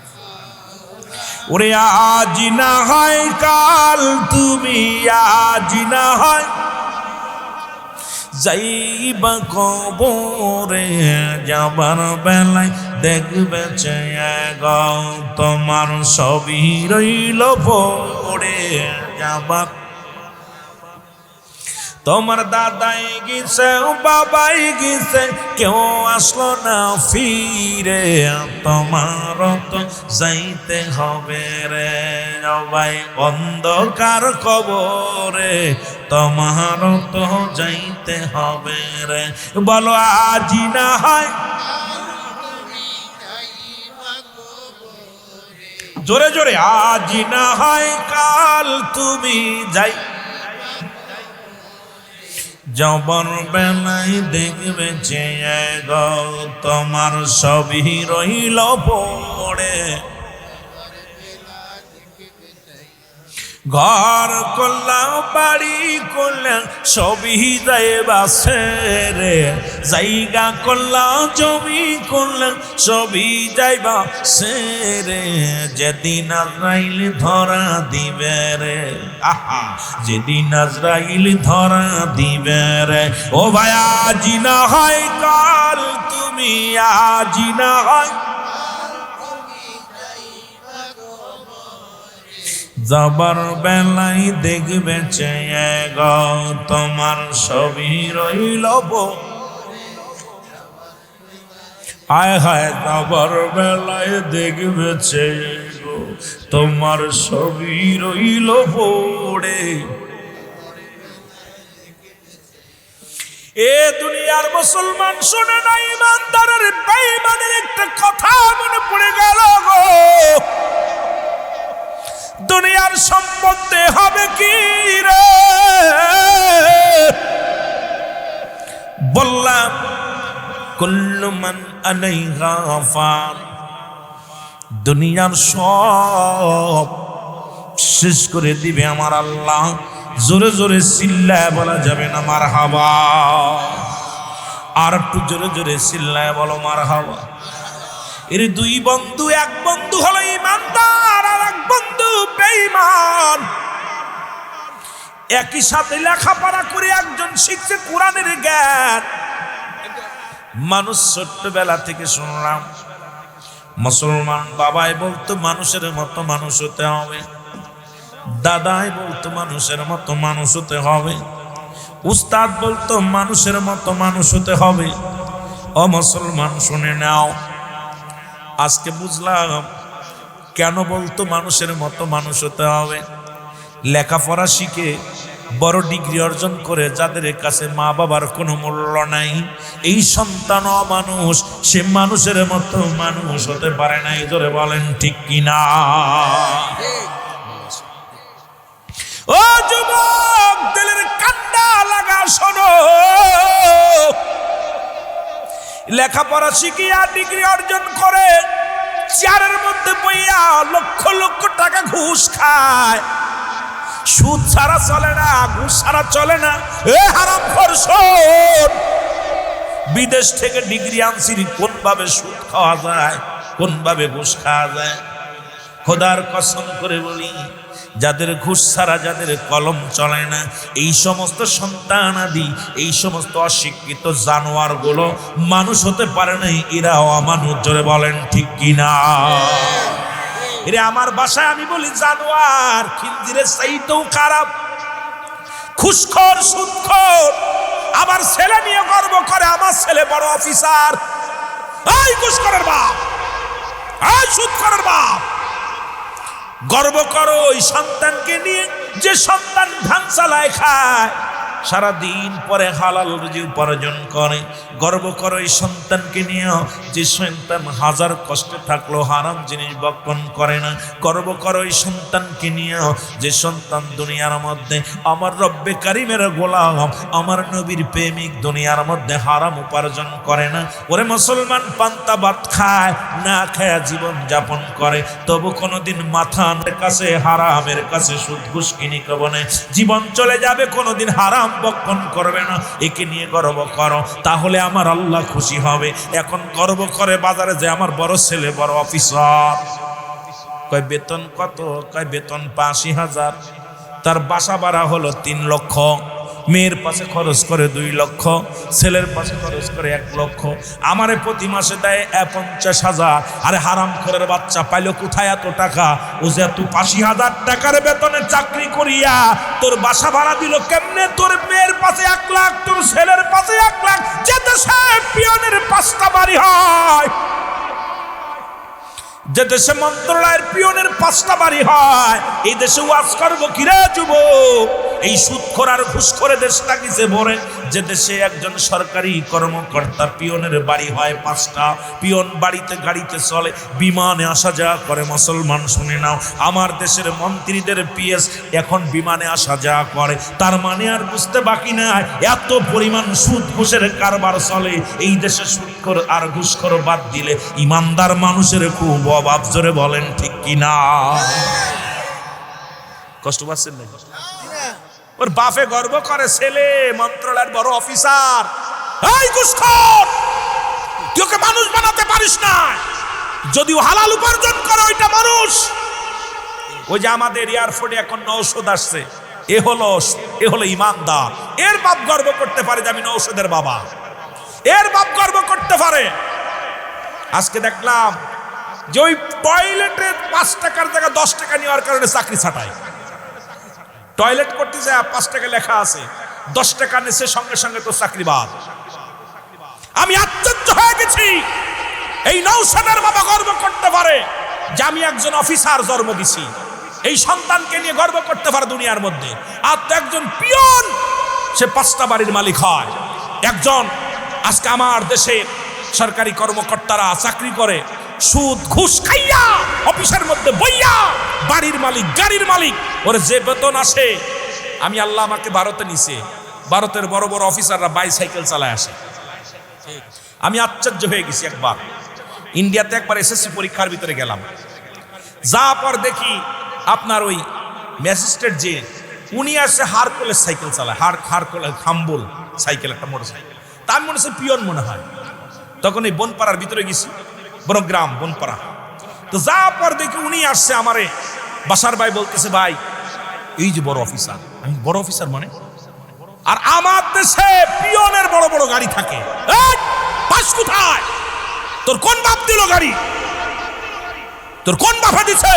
ওরে আজ না হয় কাল, তুমি আজ না হয় যাইবা কবরে, যাবার বেলায় দেখবে চেয়ে গো তোমার সবই রইল পড়ে। যাবার তোমার দাদাই গেছে, বাবাই গেছে, কেউ আসলো না ফিরে, তোমার তো যাইতে হবে রে ভাই অন্ধকার কবরে, তোমার তো যাইতে হবে রে। বলো আজ না হয়, জোরে জোরে, আজ না হয় কাল তুমি যাই, যাবার বেলায় দেখবে চেয়ে গো তোমার সবই রইল পড়ে। ঘর করলাম, বাড়ি করলাম, সবই যাইবা ছেড়ে, জায়গা করলাম, জমি করলাম, সবই যাইবা ছেড়ে। যেদিন আজরাইল ধরা দিবে রে, আহা, যেদিন আজরাইল ধরা দিবে রে। ও ভাই আজ না হয় কাল, তুমি আজ না হয় যাবার বেলায় দেখবে চেয়ে গো তোমার সবই রইল। আয় হায়, যাবার বেলায় দেখবে চেয়ে গো তোমার সবই রইল পড়ে। এ দুনিয়ার মুসলমান শুনে না, ইমানদারের বেঈমানের একটা কথা মনে পড়ে গেল গো। দুনিয়ার সম্বন্ধে হবে কি রে? বললাম কুল্লু মান আলাইহা ফান, দুনিয়ার সব শেষ করে দিবে আমার আল্লাহ। জোরে জোরে চিল্লায় বলা যাবে না মারহাবা? আর একটু জোরে জোরে চিল্লায় বলো মারহাবা। এর দুই বন্ধু, এক বন্ধু হলো ইমানদার আর এক বন্ধু বেঈমান। একই সাথে লেখাপড়া করে একজন শিখছে কোরআনের জ্ঞান। মানুষ ছোট্টবেলা থেকে শুনলাম মুসলমান বাবাই বলতো মানুষের মতো মানুষ হতে হবে, দাদাই বলতো মানুষের মতো মানুষ হতে হবে, উস্তাদ বলতো মানুষের মতো মানুষ হতে হবে। ও মুসলমান শুনে নাও, আজকে বুঝলাম কেন বলতো মানুষের মতো মানুষ হতে হবে। লেখাপড়া শিখে বড় ডিগ্রি অর্জন করে যাদের কাছে মা বাবার কোনো মূল্য নাই, এই সন্তান অমানুষ, সে মানুষের মতো মানুষ হতে পারে না। জোরে বলেন ঠিক কিনা? ও যুবক, দিলের কান্না লাগা শোনো, লেখাপড়া শিখিয়া ডিগ্রি অর্জন করে চেয়ারের মধ্যে বইয়া লক্ষ লক্ষ টাকা ঘুষ খায়। সুদ ছাড়া চলে না, ঘুষ ছাড়া চলে না। এ হারামখোর শোন, বিদেশ থেকে ডিগ্রি আনছি, কোন ভাবে সুদ খাওয়া যায়, কোন ভাবে ঘুষ খাওয়া যায়। খোদার কসম করে বলি, যাদের ঘুষ ছাড়া, যাদের কলম চলে না, এই সমস্ত সন্তান আদি, এই সমস্ত অশিক্ষিত জানোয়ার গুলো মানুষ হতে পারে নাই, এরাও অমানুষ। জোরে বলেন ঠিক কিনা? এরে আমার বাসায় আমি বলি জানোয়ার, খিনজিরের চাইতেও খারাপ, ঘুষখোর, সুদখোর। আমার ছেলে নিয়ে গর্ব করে, আমার ছেলে বড় অফিসার। এই ঘুষখোরের বাপ, এই সুদখোরের বাপ, গর্ব করো ওই সন্তানকে নিয়ে যে সন্তান ধান চালায় খায়, সারা দিন পরে হালাল রুজি উপার্জন করে, গর্ব করো এই সন্তানকে নিয়ে যে সন্তান হাজার কষ্টে থাকলো হারাম জিনিস ভক্ষণ করে না। গর্ব করো এই সন্তানকে নিয়ে যে সন্তান দুনিয়ার মধ্যে আমার রব্বে কারিমের গোলাম, আমার নবীর প্রেমিক, দুনিয়ার মধ্যে হারাম উপার্জন করে না। ওরে মুসলমান, পান্তা ভাত খায় না খায় জীবন যাপন করে, তবু কোনোদিন মাথার কাছে হারামের কাছে সুদ ঘুষ কিনি কবনে জীবন চলে যাবে, কোনোদিন হারাম ভক্ষণ করবে না। একে নিয়ে গর্ব করো, তাহলে আমার আল্লাহ খুশি হবে। এখন গর্ব করে বাজারে যে আমার বড় ছেলে বড় অফিসার, কয় বেতন কত? কয় বেতন ৮৫,০০০। তার বাসা ভাড়া হলো ৩ লক্ষ, মেয়ের পাশে খরচ করে ২ লক্ষ, ছেলের পাশে খরচ করে ১ লক্ষ, আমারে প্রতি মাসে দেয় ৫০,০০০। আরে হারাম খোরের বাচ্চা, পাইলো কোথায় এত টাকা? ও যে তুই ৮৫,০০০ টাকার বেতনে চাকরি করিয়া তোর বাসা ভাড়া দিল কেমনে? তোর মেয়ের পাশে ১ লাখ, তোর ছেলের পাশে ১ লাখ। যে দেশে পিয়নের ৫টা বাড়ি হয়, যে দেশে মন্ত্রণালয়ের পিয়নের ৫টা বাড়ি হয়, এই দেশে ওয়াজ করবো কিরে যুবক? এই সুদখোর আর ঘুষখোরে দেশটা কিসে ভরে? যে দেশে একজন সরকারি কর্মকর্তা পিয়নের বাড়ি হয় ৫টা, পিয়ন বাড়িতে গাড়িতে চলে, বিমানে আসা যাওয়া করে। মুসলমান শুনে নাও, আমার দেশের মন্ত্রীদের পিএস এখন বিমানে আসা যাওয়া করে। তার মানে আর বুঝতে বাকি নাই এত পরিমাণ সুদ ঘুষের কারবার চলে এই দেশে। সুদখোর আর ঘুষখোর বাদ দিলে ইমানদার মানুষের খুব অভাব। জোরে বলেন ঠিক কিনা? কষ্ট পাচ্ছেন না? ওর বাপে গর্ব করে ছেলে মন্ত্রণালয়ের বড় অফিসার। এই ঘুষখোর, তুই ওকে মানুষ বানাতে পারিস না। যদিও হালাল উপার্জন করে ওইটা মানুষ। ওই যে আমাদের এয়ারফোর্টে এখন নৌসদ আসছে, এ হলো ইমানদার। এর বাপ গর্ব করতে পারে যে আমি নৌসদের বাবা। এর বাপ গর্ব করতে পারে। আজকে দেখলাম যে ওই টয়লেটে ৫ টাকার জায়গায় ১০ টাকা নেওয়ার কারণে চাকরি ছাঁটাই। টয়লেট করতে যায় ৫ টাকা লেখা আছে, ১০ টাকা নিচে সঙ্গে সঙ্গে তো চাকরি বাদ। আমি আশ্চর্য হয়ে গেছি। এই নৌসেনার বাবা গর্ব করতে পারে যে আমি একজন অফিসার জন্ম দিছি। এই সন্তানকে নিয়ে গর্ব করতে পারে দুনিয়ার মধ্যে। আর তো একজন পিয়ন, সে ৫টা বাড়ির মালিক হয়। একজন আজকে আমার দেশের সরকারি কর্মকর্তারা চাকরি করে সুদ ঘুষ খাইয়া, অফিসের মধ্যে বইয়া, বাড়ির মালিক, গাড়ির মালিক। ওরে যে বেতন আসে, আমি আল্লাহ আমাকে ভারতে নিছে, ভারতের বড় বড় অফিসাররা বাইসাইকেল চালায় আসে। আমি আশ্চর্য হয়ে গেছি। একবার ইন্ডিয়াতে একবার এসএসসি পরীক্ষার ভিতরে গেলাম, যা পর দেখি আপনার ওই ম্যাজিস্ট্রেট যে উনি আসে হারকুলেস সাইকেল চালায়, হারকুলেস হাম্বল সাইকেল, একটা মোটর সাইকেল। তা আমি মনে হচ্ছে পিয়ন মনে হয়। তখন এই বনপাড়ার ভিতরে গেছি, বড় গ্রাম বনপাড়া। তো যা পর দেখি উনি আসছে আমারে বাসার ভাই বলতেছে, ভাই এই যে বড় অফিসার। আমি বড় অফিসার মানে? আর আমার দেশে পিয়নের বড় বড় গাড়ি থাকে। পাস কোথায়? তোর কোন বাপ দিল গাড়ি? তোর কোন বাপে দিছে?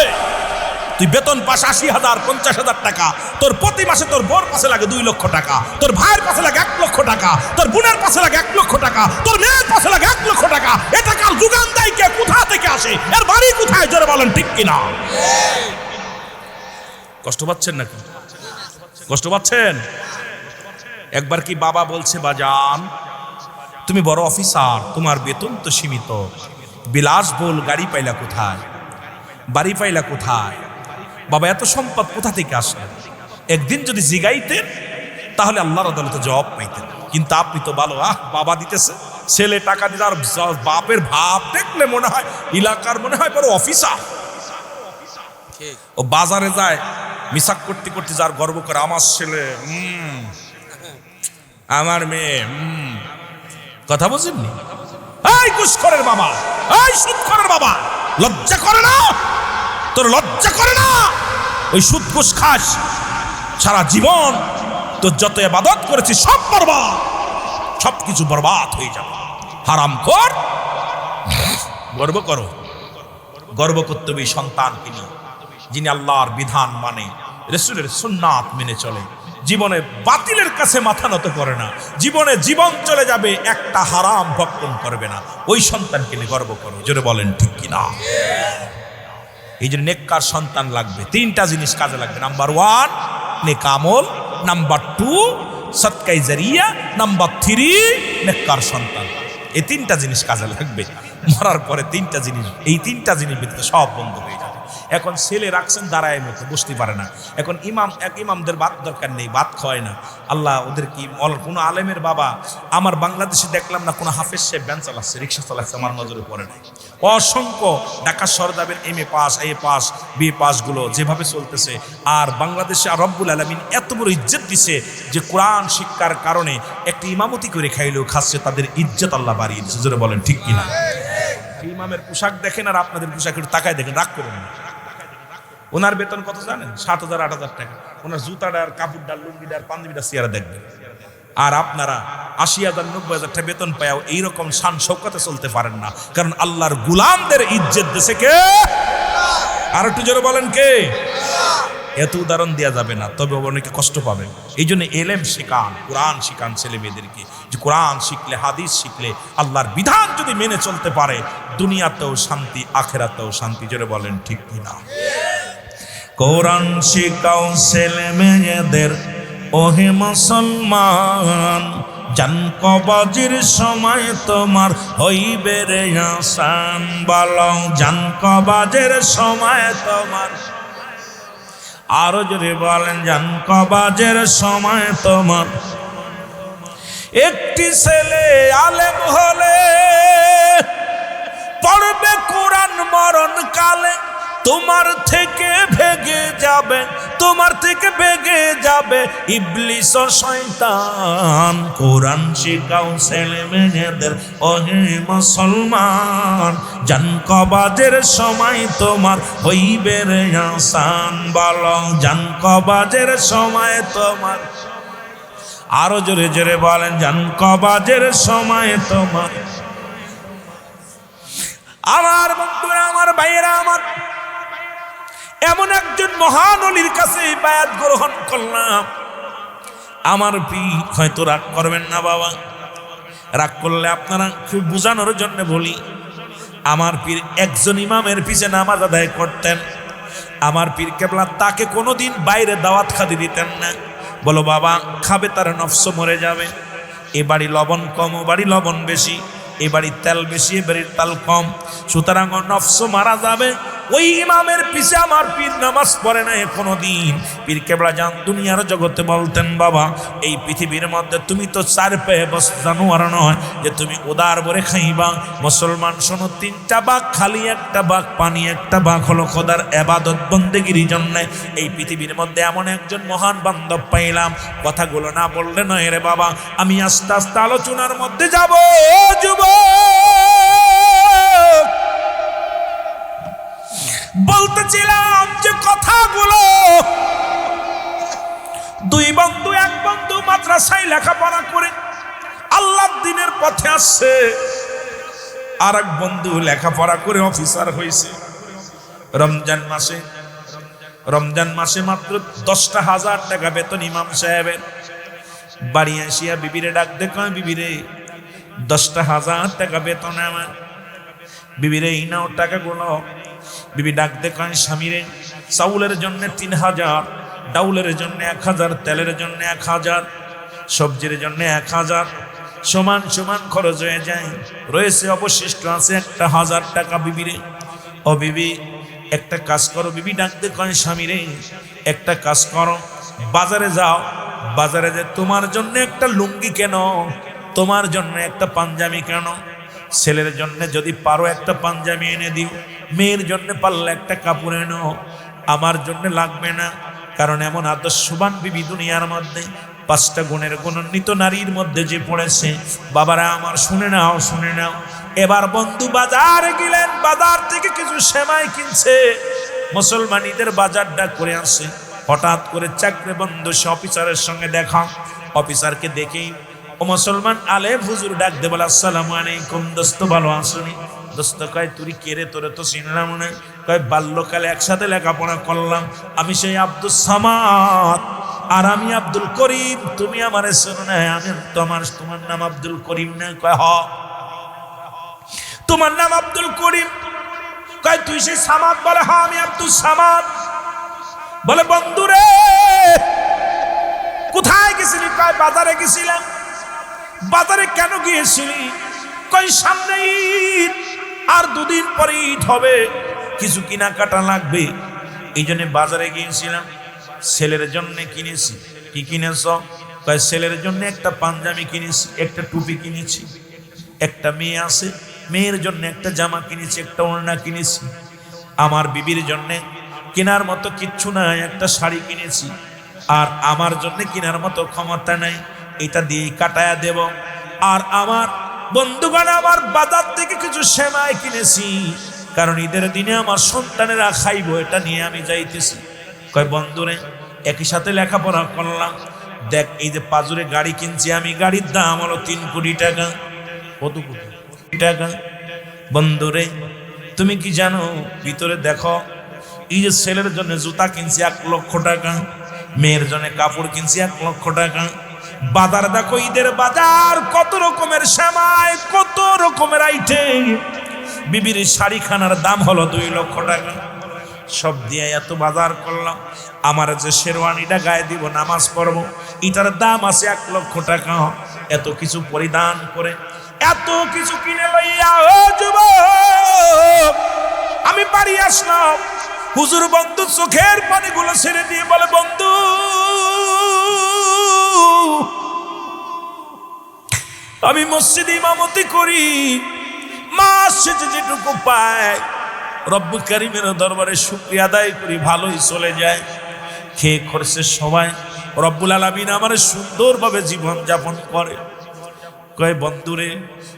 তুই বেতন পাস ৮০,০০০, ৫০,০০০ টাকা। তোর প্রতি মাসে তোর বোর পাশে লাগে ২ লক্ষ টাকা, তোর ভাইয়ের পাশে লাগে ১ লক্ষ টাকা, তোর বোনের পাশে লাগে ১ লক্ষ টাকা, তোর মেয়ের পাশে লাগে ১ লক্ষ টাকা। এটা কাল যোগান দেয় কে? কোথা থেকে আসে? এর বাড়ি কোথায়? জোরে বলেন ঠিক কিনা? কষ্ট পাচ্ছেন নাকি? কষ্ট পাচ্ছেন? একবার কি বাবা বলছে, বাজান তুমি বড় অফিসার, তোমার বেতন তো সীমিত, বিলাসবহুল গাড়ি পাইলা কোথায়? বাড়ি পাইলা কোথায়? বাবা এত সম্পদ কোথা থেকে আসে? একদিন যদি জিগাইতেন তাহলে আল্লাহর আদালতে জবাব পাইতেন। কিন্তু আপনি তো ভালো, বাবা দিতেছে, ছেলে টাকা দিতে। আর বাপের ভাব দেখলে মনে হয় এলাকার মনে হয় বড় অফিসার। ও বাজারে যায় মিসাক করতে করতে যার গর্ব করে, আমার ছেলে, আমার মেয়ে। কথা বুঝেননি? এই ঘুষখোরের বাবা, এই সুদখোরের বাবা, লজ্জা করে না? তোর লজ্জা করে না? ওই সুদ ঘুষ খাস, সারা জীবন তোর যত ইবাদত করেছিস সব বরবাদ, সবকিছু বরবাদ হয়ে যাবে। হারামখোর। গর্ব করো, গর্ব করতে হবে সন্তানকে নিয়ে, যিনি আল্লাহর বিধান মানে, রাসূলের সুন্নাত মেনে চলে, জীবনে বাতিলের কাছে মাথা নত করে না, জীবনে জীবন চলে যাবে একটা হারাম ভক্ষণ করবে না। ওই সন্তানকে নিয়ে গর্ব করো। জোরে বলেন ঠিক কিনা? এই জন্য নেককার সন্তান লাগবে। 3টা জিনিস কাজে লাগবে। নাম্বার 1 নেক আমল, নাম্বার 2 সদকাই জারিয়া, নাম্বার 3 নেককার সন্তান। এই 3টা জিনিস কাজে লাগবে। মরার পরে 3টা জিনিস, এই 3টা জিনিস ভিতরে সব বন্ধ হয়ে যাবে। এখন ছেলে রাখছেন দাঁড়ায় মতো, বসতে পারে না। এখন ইমামদের ভাত দরকার নেই, ভাত খায় না। আল্লাহ ওদের কি, কোনো আলেমের বাবা আমার বাংলাদেশে দেখলাম না, কোনো হাফেজ সাহেব ভ্যান চালাচ্ছে, রিক্সা চালাচ্ছে, আমার নজরে পড়ে নাই। অসংখ্য ঢাকা সরদাবের MA pass, A pass, BA পাসগুলো যেভাবে চলতেছে। আর বাংলাদেশে রব্বুল আলামিন এত বড় ইজ্জত দিছে যে কোরআন শিক্ষার কারণে একটি ইমামতি করে খাইলেও খাচ্ছে, তাদের ইজ্জত আল্লাহ বাড়িয়ে দিচ্ছে। জোরে বলেন ঠিক কিনা? ইমামের পোশাক দেখেন আর আপনাদের পোশাকের তাকায় দেখেন, রাগ করেন না। ওনার বেতন কত জানেন? 7,000 8,000 টাকা। ওনার জুতাটার, কাপড়টার, লুঙ্গিটার, পাঞ্জাবিটার চেয়ারে দেখবেন। আর আপনারা 80,000 90,000 টাকা বেতন পাও এইরকম শান শৌকতে চলতে পারেন না। কারণ আল্লাহর গুলামদের ইজ্জত দেশে কে? আর একটু জোরে বলেন কে? এত উদাহরণ দেওয়া যাবে না, তবে অনেকে কষ্ট পাবেন। এই জন্য এলেম শিখান, কোরআন শিখান ছেলে মেয়েদেরকে, যে কোরআন শিখলে, হাদিস শিখলে, আল্লাহর বিধান যদি মেনে চলতে পারে, দুনিয়াতেও শান্তি, আখেরাতেও শান্তি। জোরে বলেন ঠিক কিনা? কোরআন শিখাও ছেলে মেয়েদের, ওহে মুসলমান, জান কবাজির সময় তোমার হইবে রে আসান। বলো জান কবাজের সময় তোমার, আরো জোরে বলেন, জান কবাজের সময় তোমার। একটি ছেলে আলেম হলে পড়বে কোরআন মরণ কালে, তোমার থেকে ভেগে যাবে, তোমার থেকে ভেগে যাবে ইবলিস ও শয়তান। কোরআন শিখাও ছেলে মেয়েদের, ওহে মুসলমান, জান কবাজের সময় তোমার হইবে রে আসান। বলো জান কবাজের সময় তোমার, আরো জোরে জোরে বলেন, জান কবাজের সময় তোমার। আমার বন্ধুরা, আমার ভাইয়েরা, আমার এমন একজন মহান ওলির কাছে বায়াত গ্রহণ করলাম। আমার পীর, হয়তো রাগ করবেন না বাবা, রাগ করলে আপনারা খুব বোঝানোর জন্য বলি। আমার পীর একজন ইমামের পিছে নামাজ আদায় করতেন। আমার পীর কেবলা তাকে কোনোদিন বাইরে দাওয়াত খাদি দিতেন না। বলো বাবা, খাবে তার নফস মরে যাবে। এ বাড়ি লবণ কম, ও বাড়ি লবণ বেশি, এ বাড়ির তেল বেশি, এ বাড়ির তেল কম, সুতরাং নফস মারা যাবে। ওই ইমামের পিছে আমার পীর নামাজ পড়ে না কোনোদিন। পীর কেবলা জান দুনিয়ার জগতে বলতেন, বাবা এই পৃথিবীর মধ্যে তুমি তো 4 পায়ে বস জানোয়ার নয় যে তুমি উদার ভরে খাইবা। মুসলমান শোনো, 3টা বাঘ খালি, একটা বাঘ পানি, একটা বাঘ হলো খোদার ইবাদত বন্দেগীর জন্য। এই পৃথিবীর মধ্যে এমন একজন মহান বান্ধব পাইলাম। কথাগুলো না বললে নয় রে বাবা। আমি আস্তে আস্তে আলোচনার মধ্যে যাব। যুবক, বলতেছিলাম যে কথাগুলো, 2 বন্ধু, 1 বন্ধু মাদ্রাসায় লেখাপড়া করে আল্লাহর দ্বীনের পথে আসছে, আর 1 বন্ধু লেখাপড়া করে অফিসার হয়েছে। রমজান মাসে মাত্র 10,000 টাকা বেতন ইমাম সাহেবের। বাড়ি আসিয়া বিবিরে ডাক দেখো, বিবিরে 10,000 টাকা বেতন আমার। বিবিরে এই নাও টাকাগুলো। বিবি ডাক দেখায় স্বামীরে, চাউলের জন্য 3,000, ডাউলের জন্য 1,000, তেলের জন্য 1,000, সবজির জন্য 1,000, সমান সমান খরচ হয়ে যায়। রয়েছে অবশিষ্ট আছে 1,000 টাকা। বিবিরে, ও বিবি একটা কাজ করো। বিবি ডাক দেখায় স্বামীরে, একটা কাজ করো, বাজারে যাও, বাজারে যে তোমার জন্য একটা লুঙ্গি কেন, তোমার জন্য একটা পাঞ্জাবি কেন। ছেলের জন্য যদি পারো একটা পাঞ্জাবি এনে দিও, মেয়ের জন্য পারলে একটা কাপড় এনো, আমার জন্য লাগবে না। কারণ এমন আদর্শবান বিবি দুনিয়ার মধ্যে 5টা গুণের গুণান্বিত নারীর মধ্যে যে পড়েছে। বাবারা আমার, শুনে নাও, শুনে নাও। এবার বন্ধু বাজারে গেলেন, বাজার থেকে কিছু সেমাই কিনছে। মুসলমানীদের বাজারটা করে আসে। হঠাৎ করে চাকরি বন্ধ, সে অফিসারের সঙ্গে দেখা। অফিসারকে দেখেই ও মুসলমান আলেম হুজুর ডাক দে, বলে আসসালামু আলাইকুম দোস্ত, ভালো আসুনি? দোস্ত কয়, তুই কে রে, তোরে তো চিনলাম না। কয়, বাল্যকালে একসাথে লেখাপড়া করলাম, আমি সেই আব্দুল সামাদ, আর আমি আব্দুল করিম। তুমি আমারে শোনো না, আমি তোমার নাম আব্দুল করিম না? কয় হ। তোমার নাম আব্দুল করিম? কয় তুই সেই সামাদ? বলে হ্যাঁ, আমি আব্দুল সামাদ। বলে বন্ধুরে, কোথায় গেছিলি? কয় বাজারে গেছিলাম। বাজারে কেন গিয়েছিলি? কই সামনে ঈদ, আর দুদিন পরে ঈদ হবে, কিছু কেনাকাটা লাগবে, এই জন্য বাজারে গিয়েছিলাম। ছেলের জন্য কিনেছি। কি কিনেছ? কয় ছেলের জন্য একটা পাঞ্জাবি কিনেছি, একটা টুপি কিনেছি। একটা মেয়ে আছে, মেয়ের জন্য একটা জামা কিনেছি, একটা ওড়না কিনেছি। আমার বিবির জন্য কেনার মতো কিচ্ছু নাই, একটা শাড়ি কিনেছি। আর আমার জন্য কেনার মতো ক্ষমতা নাই, এটা দিয়ে কাটায়া দেব। আর আমার বন্ধুগণ, আমার বাজার থেকে কিছু সেমাই কিনেছি, কারণ ঈদের দিনে আমার সন্তানেরা খাইব, এটা নিয়ে আমি যাইতেছি। কয় বন্ধুরে, একই সাথে লেখাপড়া করলাম, দেখ এই যে পাজুরে গাড়ি কিনছি আমি, গাড়ির দাম হলো 3 কোটি টাকা। কত কোটি টাকা? বন্ধুরে তুমি কি জানো, ভিতরে দেখো, এই যে ছেলের জন্য জুতা কিনছি 1 লক্ষ টাকা, মেয়ের জন্য কাপড় কিনছি 1 লক্ষ টাকা। বাজার দেখো, ঈদের বাজার, কত রকমের সেমাই, কত রকমের আইটেম। বিবির শাড়িখানার দাম হলো 2 লক্ষ টাকা। সব দিয়ে এত বাজার করলাম, আমার যে শেরওয়ানিটা গায়ে দিব নামাজ পড়ব, এটার দাম আছে 1 লক্ষ টাকা। এত কিছু পরিধান করে, এত কিছু কিনে লইয়া ও যুবক আমি বাড়ি আসলাম। হুজুর বন্ধু চোখের পানিগুলো ছেড়ে দিয়ে বলে, বন্ধু আমি মসজিদে ইমামতি করি, মাস শেষে যেটুকু পাই রব্বুল কারীমের দরবারে শুকরিয়া আদায় করি, ভালোই চলে যায়। খেয়ে খরচে সবাই রব্বুল আলামিন আমার সুন্দরভাবে জীবন যাপন করে। কয় বন্ধুরে,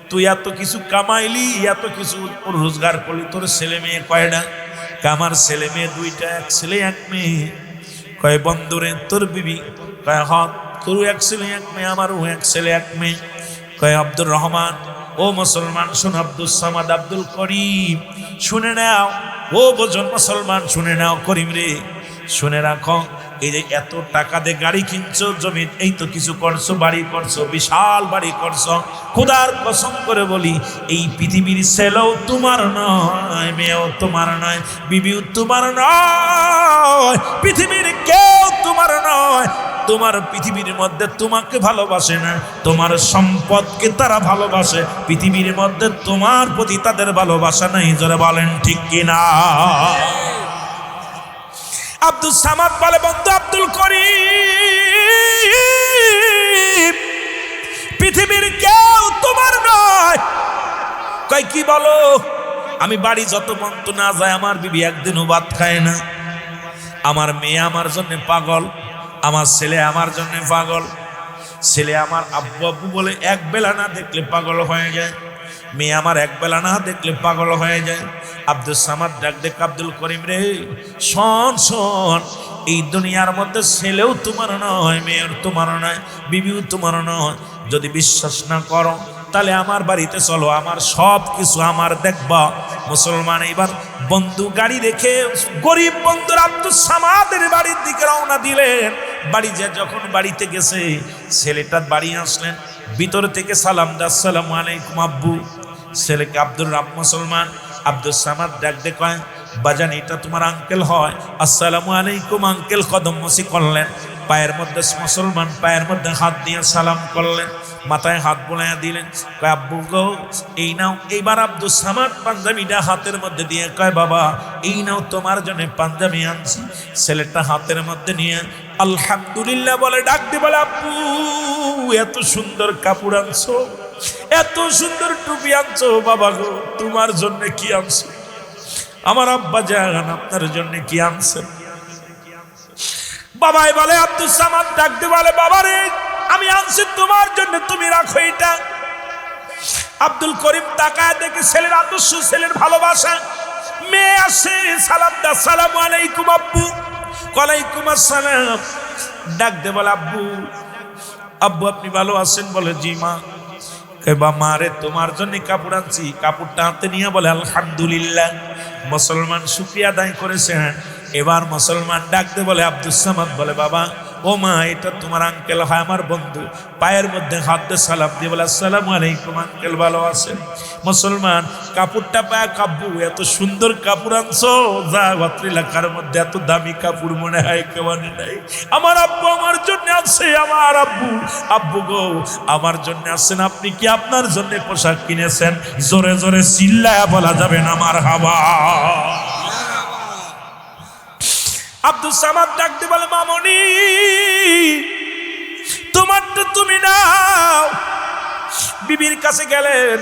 তুই এত কিছু কামাইলি, এত কিছু রোজগার করলি, তোর ছেলে মেয়ে কয়টা? আমার ছেলে মেয়ে 2টা, 1 ছেলে 1 মেয়ে। কয় বন্ধুরে, তোর বিবি? কয় হক, তোর 1 ছেলে 1 মেয়ে, আমারও 1 ছেলে 1 মেয়ে। কয় আব্দুর রহমান, ও মুসলমান শোন, আব্দুল সামাদ, আব্দুল করিম শুনে নাও, ও বোঝন মুসলমান শুনে নাও, করিম রে শুনে রাখো, এই যে এত টাকা দিয়ে গাড়ি কিনছো, জমি এই তো কিছু করছো, বাড়ি করছো, বিশাল বাড়ি করছো, খোদার কসম করে বলি, এই পৃথিবীর ছেলেও তোমার নয়, মেয়েও তোমার নয়, বিবিও তোমার নয়, পৃথিবীর কেউ তোমার নয়। তোমার পৃথিবীর মধ্যে তোমাকে ভালোবাসে না, তোমার সম্পদকে তারা ভালোবাসে, পৃথিবীর মধ্যে তোমার প্রতি তাদের ভালোবাসা নাই। জোরে বলেন ঠিক কিনা? আব্দুল সামাদ বলে, বন্ধু আব্দুল করিম, পৃথিবীর কেউ তোমার নয়। কয় কি বলো? আমি বাড়ি যত বন্ধু না যায়, আমার বিবি একদিনও ভাত খায় না, আমার মেয়ে আমার জন্য পাগল, আমার ছেলে আমার জন্য পাগল। ছেলে আমার আব্বু আব্বু বলে 1 বেলা না দেখলে পাগল হয়ে যায়, মেয়ে আমার 1 বেলা না দেখলে পাগল হয়ে যায়। আব্দুল সামাদ ডাক দেখ, আব্দুল করিম রে শোন শোন, এই দুনিয়ার মধ্যে ছেলেও তোমার নয়, মেয়ের তোমার নয়, বিবিও তোমার নয়। যদি বিশ্বাস না করো তাহলে আমার বাড়িতে চলো, আমার সব কিছু আমার দেখবা। মুসলমান এবার বন্ধু গাড়ি রেখে গরিব বন্ধুর আব্দুল সামাদের বাড়ির দিকে রওনা দিলেন। বাড়ি যে যখন বাড়িতে গেছে, ছেলেটার বাড়ি আসলেন, ভিতর থেকে সালাম দা, আসসালামু আলাইকুম আব্বু। ছেলেকে আব্দুর রাব মুসলমান, আব্দুল সামাদ ডাক দে, কয় বাজান এটা তোমার আঙ্কেল হয়, আসসালামু আলাইকুম আঙ্কেল। কদম মসি করলেন, পায়ের মধ্যে মুসলমান পায়ের মধ্যে হাত দিয়ে সালাম করলেন, মাথায় হাত বোলাইয়া দিলেন। কয় আব্বু গো এই নাও। এইবার আব্দুল সামাদ পাঞ্জাবিটা হাতের মধ্যে দিয়ে কয় বাবা এই নাও, তোমার জন্য পাঞ্জাবি আনছি। ছেলেটা হাতের মধ্যে নিয়ে আলহামদুলিল্লাহ বলে ডাক দিয়ে বলে, আব্বু এত সুন্দর কাপড় আনছো, এত সুন্দর টুপি আনছো, বাবা গো তোমার জন্য কি আনছো? আমার আব্বা জান আপনার জন্য কি আনছেন? বাবাই বলে, আব্দুল সামাদ ডাক দিয়ে বলে, বাবা রে আমি আনছি তোমার জন্য, তুমি রাখো এটা। আব্দুল করিম তাকায় দেখে ছেলের আদর্শ, ছেলের ভালোবাসা। মেয়ে আসে, সালাম দা, আসসালামু আলাইকুম আব্বু। ওয়ালাইকুম আসসালাম। ডাক দে বলে, আব্বু আব্বু আপনি ভালো আছেন? বলে জি মা। বা মা রে তোমার জন্য কাপড় আনছি। কাপড়টা হাতে নিয়ে বলে আলহামদুলিল্লাহ। মুসলমান শুকরিয়া আদায় করেছেন। এবার মুসলমান ডাক দে বলে, আব্দুল সামাদ বলে, বাবা ও মা এটা তোমার আঙ্কেল হয়, আমার বন্ধু। পায়ের মধ্যে হাত দিয়ে সালাম দিয়ে বলে আসসালামু আলাইকুম আঙ্কেল, ভালো আছেন? মুসলমান কাপড়টা পায় কাব্বু, এত সুন্দর কাপড় আনছো, যা ভাত্র এলাকার মধ্যে এত দামি কাপড় মনে হয় কেউ আনে নাই। আমার আব্বু আমার জন্য আছে, আমার আব্বু, আব্বু গো আমার জন্য আছেন, আপনি কি আপনার জন্য পোশাক কিনেছেন? জোরে জোরে চিল্লায়া বলা যাবে না মারহাবা। আব্দুল সামাদ ডাক দিয়ে বলে মামনি তোমারটা তুমি নাও। বিবির কাছে গেলেন,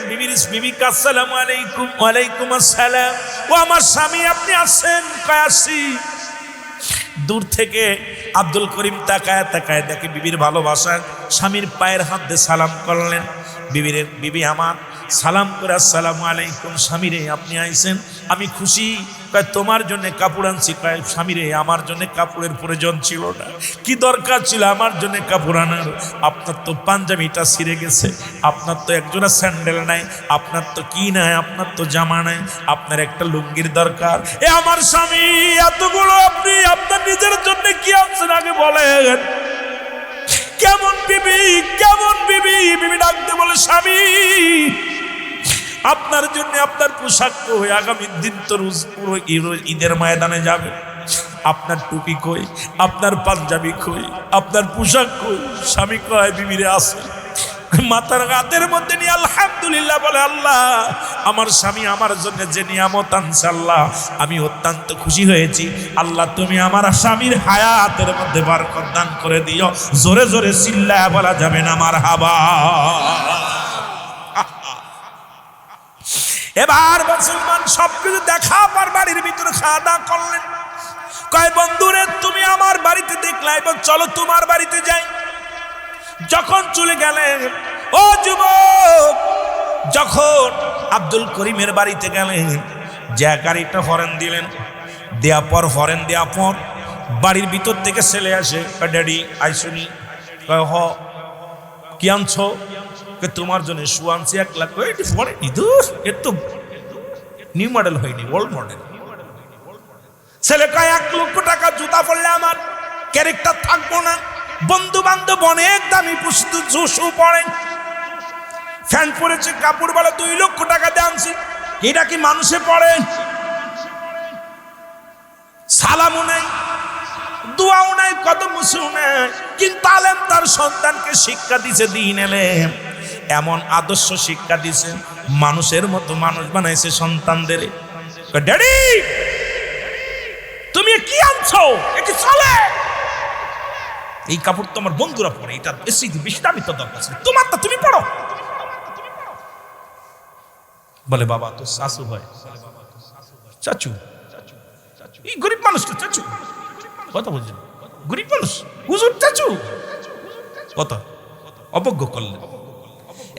বিবি আসসালামু আলাইকুম। ওয়ালাইকুম আসসালাম। ও আমার স্বামী আপনি আসছেন? কয় আসছি। দূর থেকে আব্দুল করিম তাকায় তাকায় দেখে বিবির ভালোবাসা, স্বামীর পায়ের হাত দিয়ে সালাম করলেন। বিবি আমার সালাম করে আসসালামু আলাইকুম। স্বামীরে আপনি আইছেন, আমি খুশি। কয় তোমার জন্য কাপড় আনছি। কয় স্বামীরে আমার জন্য কাপড়ের প্রয়োজন ছিল না, কি দরকার ছিল আমার জন্য কাপড় আনার? আপনার তো পাঞ্জাবিটা ছিঁড়ে গেছে, আপনার তো একজোড়া স্যান্ডেল নাই, আপনার তো কি নাই, আপনার তো জামা নাই, আপনার একটা লুঙ্গির দরকার। এ আমার স্বামী এতগুলো আপনি আপনার নিজের জন্য কি আনছেন আগে বলেন? কেমন বিবি, কেমন বিবি? বিবি ডাকতে বলে স্বামী আপনার জন্য আপনার পোশাক কই? আগামী দিন তো পুরো ঈদের ময়দানে যাবে, আপনার টুপি কই, আপনার পাঞ্জাবি কই, আপনার পোশাক কই? স্বামী কয় বিবিরে আছে। মাথার হাতের মধ্যে নিয়ে আলহামদুলিল্লাহ বলে আল্লাহ আমার স্বামী আমার জন্য যে নিয়ামত আনছে আল্লাহ আমি অত্যন্ত খুশি হয়েছি। আল্লাহ তুমি আমার স্বামীর হায়াতের মধ্যে বরকত দান করে দিও। জোরে জোরে চিল্লায়া বলা যাবে না মারহাবা। এবার মুসলমান সবকিছু দেখা পর বাড়ির ভিতরে খাওয়া দাওয়া করলেন। কয় বন্ধুরে তুমি আমার বাড়িতে দেখলা, এবং চলো তোমার বাড়িতে যাই। যখন চলে গেলেন, ও যুবক, যখন আব্দুল করিমের বাড়িতে গেলেন, যে গাড়িটা হরেন দিলেন, দেয়া পর হরেন দেয়া পর বাড়ির ভিতর থেকে ছেলে আসে। ড্যাডি আইসুনি? কয় হ। কি আনছো? তোমার জন্য শু আনছি 1 লাখ। এর তো নিউ মডেল হয়নি, ওল্ড মডেল। ছেলে কয় 1 লক্ষ টাকা জুতা পড়লে আমার ক্যারেক্টার থাকবো না। বন্ধু বান্ধব অনেক দামি শু পড়েন, ফ্যান পরেছে, কাপড় বলে 2 লক্ষ টাকা দিয়ে আনছি। এটা কি মানুষে পড়ে? সালামও নাই, দোয়াও নাই, কত মুসু নাই, কিন্তু আলেম তার সন্তানকে শিক্ষা দিছে দিন এলেম, এমন আদর্শ শিক্ষা দিছে, মানুষের মতো মানুষ বানাইছে সন্তানদের। ড্যাডি তুমি কি আনছো? এটি চলে? এই কাপড় তো আমার বন্ধুরা পরে, এটা বেশি দামি তো দরকার ছিল, তোমার তো তুমি পড়ো। বলে বাবা তো শাশু হয়, চাচু, এই গরিব মানুষ তো চাচু, কথা বলছেন গরিব মানুষ, হুজুর চাচু, কত অবজ্ঞ করলেন।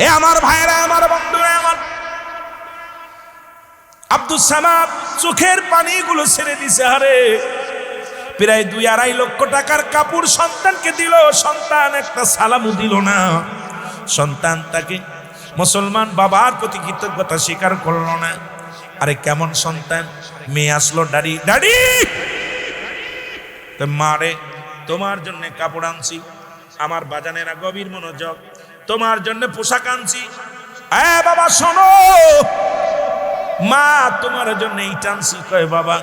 এ আমার ভাইরা, আমার বন্ধুরা, আমার আব্দুল সামাদ চোখের পানিগুলো ছেড়ে দিছে। হারে প্রায় 2-2.5 লক্ষ টাকার কাপড় সন্তানকে দিল, সন্তান একটা সালামও দিল না। সন্তান তাকে মুসলমান বাবার প্রতি কৃতজ্ঞতা স্বীকার করলো না। আরে কেমন সন্তান? মেয়ে আসলো, ডাডি ডাডি, মারে তোমার জন্য কাপড় আনছি। আমার বাজানেরা গভীর মনোযোগ, তোমার জন্য পোশাক আনছি। হ্যাঁ বাবা শোনো, মা তোমার জন্য এইটা আনছি। কয় বাবা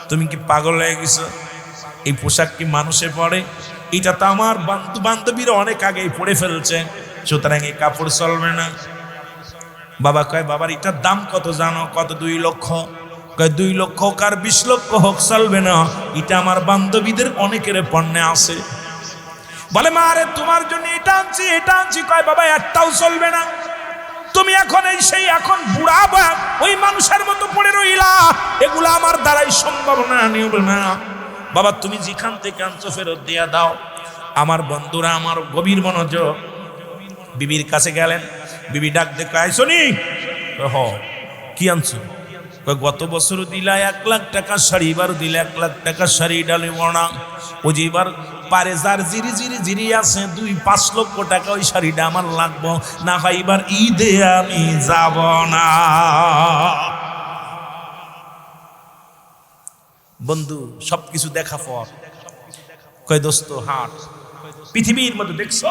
তুমি কি পাগল হয়ে গেছো? এই পোশাক কি মানুষে পড়ে? এটা তো আমার বান্ধবীরা অনেক আগেই পড়ে ফেলছে, সুতরাং এই কাপড় চলবে না। বাবা কয় বাবার এটার দাম কত জানো? কত? 2 লক্ষ। কয় 2 লক্ষ হোক আর 20 লক্ষ হোক চলবে না, এটা আমার বান্ধবীদের অনেকের পণ্যে আছে। বলে মা রে তোমার জন্য এটা আনছি, এটা আনছি। কয় বাবা একটাও চলবে না, তুমি এখন এই সেই এখন বুড়া বা ওই মানুষের মতো পড়ে রইলা, এগুলো আমার দ্বারাই সম্ভব না, নিব না। বাবা তুমি যেখান থেকে আনছো ফেরত দিয়া দাও। আমার বন্ধুরা, আমার গভীর মনোযোগ, বিবির কাছে গেলেন। বিবি ডাক দেখে আইসনি? হ। কি আনছো? গত বছর দিলা 1 লাখ টাকা শাড়ি, এবার দিলে 1 লাখ টাকা শাড়ি ডালে বনা। ও যে এবার পারে যার জিরি আছে 2-5 লক্ষ টাকা ওই শাড়িটা আমার লাগবো, না হয় এবার ঈদে আমি যাব না। বন্ধু সবকিছু দেখা পর কয় দোস্ত হাট, পৃথিবীর মধ্যে দেখছো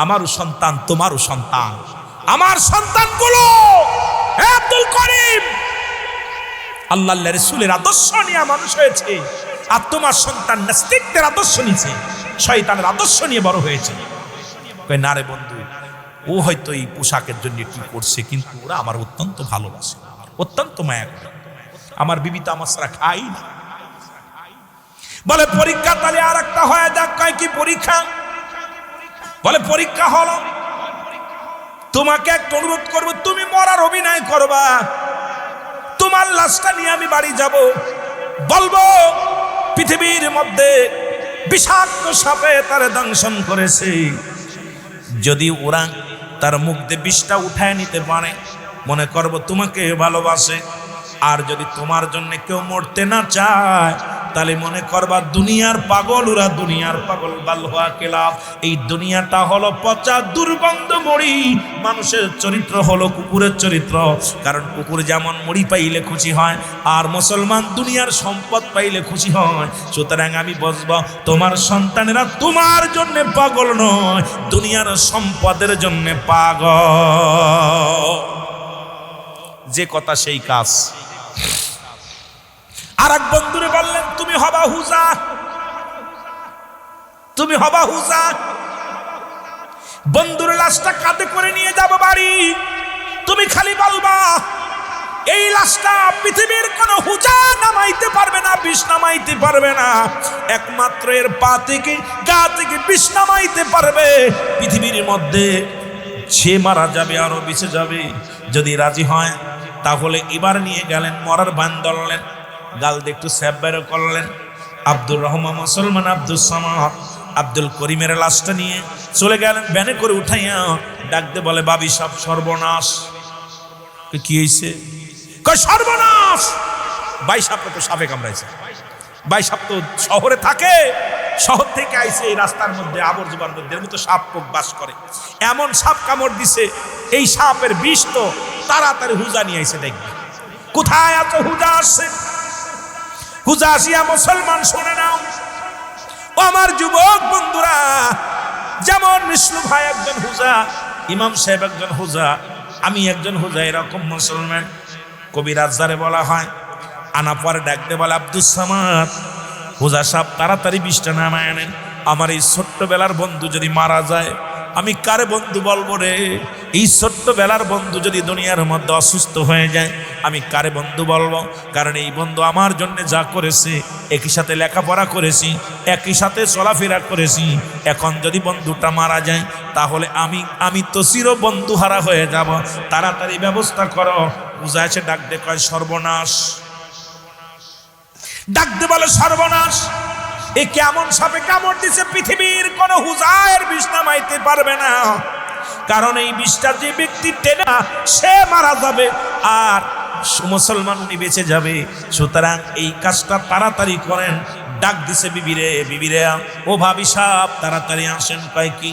আমারও সন্তান তোমারও সন্তান, আমার সন্তানগুলো আব্দুল করিম আল্লাহর রাসূলের আদর্শ নিয়ে মানুষ হয়েছে, আর তোমার সন্তান নাস্তিকদের আদর্শ নিয়েছে, শয়তানের আদর্শ নিয়ে বড় হয়েছে। কয় না রে বন্ধু, ও হয়তো এই পোশাকের জন্য কি করছে, কিন্তু ওরা আমার অত্যন্ত ভালোবাসে, অত্যন্ত মায়া করে। আমার বিবি তো আমার ছাড়া খাই না। বলে পরীক্ষা তাহলে আর একটা হয়ে যাক। কয় কি পরীক্ষা? বলে পরীক্ষা হলো, তোমাকে একটা অনুরোধ করবো, তুমি মরার অভিনয় করবা, তোমার লাশটা নিয়ে আমি বাড়ি যাব, বলবো পৃথিবীর মধ্যে বিষাক্ত সাপে তারে দংশন করেছে, যদি ওরা তার মুখ দিয়ে বিষটা উঠায় নিতে পারে মনে করব তোমাকে ভালোবাসে, আর যদি তোমার জন্য কেউ মরতে না চায় তাহলে মনে করবা দুনিয়ার পাগল, ওরা দুনিয়ার পাগল। বালহা কেলাব, এই দুনিয়াটা হলো পচা দুর্গন্ধ মরি, মানুষের চরিত্র হলো কুকুরের চরিত্র। কারণ কুকুর যেমন মুড়ি পাইলে খুশি হয়, আর মুসলমান দুনিয়ার সম্পদ পাইলে খুশি হয়। সুতরাং আমি বলবো তোমার সন্তানেরা তোমার জন্য পাগল নয়, দুনিয়ার সম্পদের জন্য পাগল। যে কথা সেই কাজ। আর এক বন্ধুরে বললেন তুমি হবা হুজা, তুমি হবা হুজা। বন্ধুর লাশটা কাঁধে করে নিয়ে যাব বাড়ি, তুমি খালি বলবা এই লাশটা পৃথিবীর কোন হুজা নামাইতে পারবে না, বিষ নামাইতে পারবে না, একমাত্র এর পা থেকে গা থেকে বিষ নামাইতে পারবে পৃথিবীর মধ্যে। সে মারা যাবে আরো বেঁচে যাবে। যদি রাজি হয় তাহলে এবার নিয়ে গেলেন, মরার বান ধরলেন, গাল দিয়ে একটু স্যাপ বের করলেন। আব্দুর রহমান মুসলমান আব্দুল সামাদ আব্দুল করিমের লাশটা নিয়ে চলে গেলেন, ভ্যানে করে উঠাইয়া ডাকতে বলে বাবি সাহেব সর্বনাশ। কি হয়েছে? কয় সর্বনাশ, ভাই সাহেব তো সাপে কামড়াইছে। ভাই সাহেব তো শহরে থাকে, শহর থেকে আইছে এই রাস্তার মধ্যে আবর্জনার মধ্যে এর মতো সাপ পোক বাস করে, এমন সাপ কামড় দিছে, এই সাপের বিষ তো তাড়াতাড়ি হুজা নিয়ে আইছে। দেখবে কোথায় এত হুজা আসছে? হুজা আসিয়া মুসলমান শুনে নাও ও আমার যুবক বন্ধুরা, যেমন মিশলু ভাই একজন হুজা, ইমাম সাহেব একজন হুজা, আমি একজন হুজা, এরকম মুসলমান কবিরাজ যারে বলা হয়। আনা পরে ডাকতে বলে আব্দুল সামাদ, হুজা সাহেব তাড়াতাড়ি বিষটা নামায় আনেন, আমার এই ছোট্টবেলার বন্ধু যদি মারা যায় আমি কারে বন্ধু বলবো রে? এই ছোট্টবেলার বন্ধু যদি দুনিয়ার মধ্যে অসুস্থ হয়ে যায় আমি কারে বন্ধু বলবো? কারণ এই বন্ধু আমার জন্য যা করেছে, একই সাথে লেখাপড়া করেছি, একই সাথে চলাফেরা করেছি, এখন যদি বন্ধুটা মারা যায় তাহলে আমি তো চির বন্ধুহারা হয়ে যাব, তাড়াতাড়ি ব্যবস্থা করো। বুঝা আছে ডাক দে, কয় সর্বনাশ। ডাকতে বলে সর্বনাশ, এ কেমন সাপে কামড় দিছে, পৃথিবীর কোন হুজায়ের বিষ নামাইতে পারবে না, কারণ এই বিষটা যে ব্যক্তি টেনা সে মারা যাবে আর মুসলমান উনি বেঁচে যাবে। সুতরাং এই কাজটা তাড়াতাড়ি করেন। ডাক দিছে বিবিরে, বিবিরে ও ভাবি সাহেব তাড়াতাড়ি আসেন। কয় কি?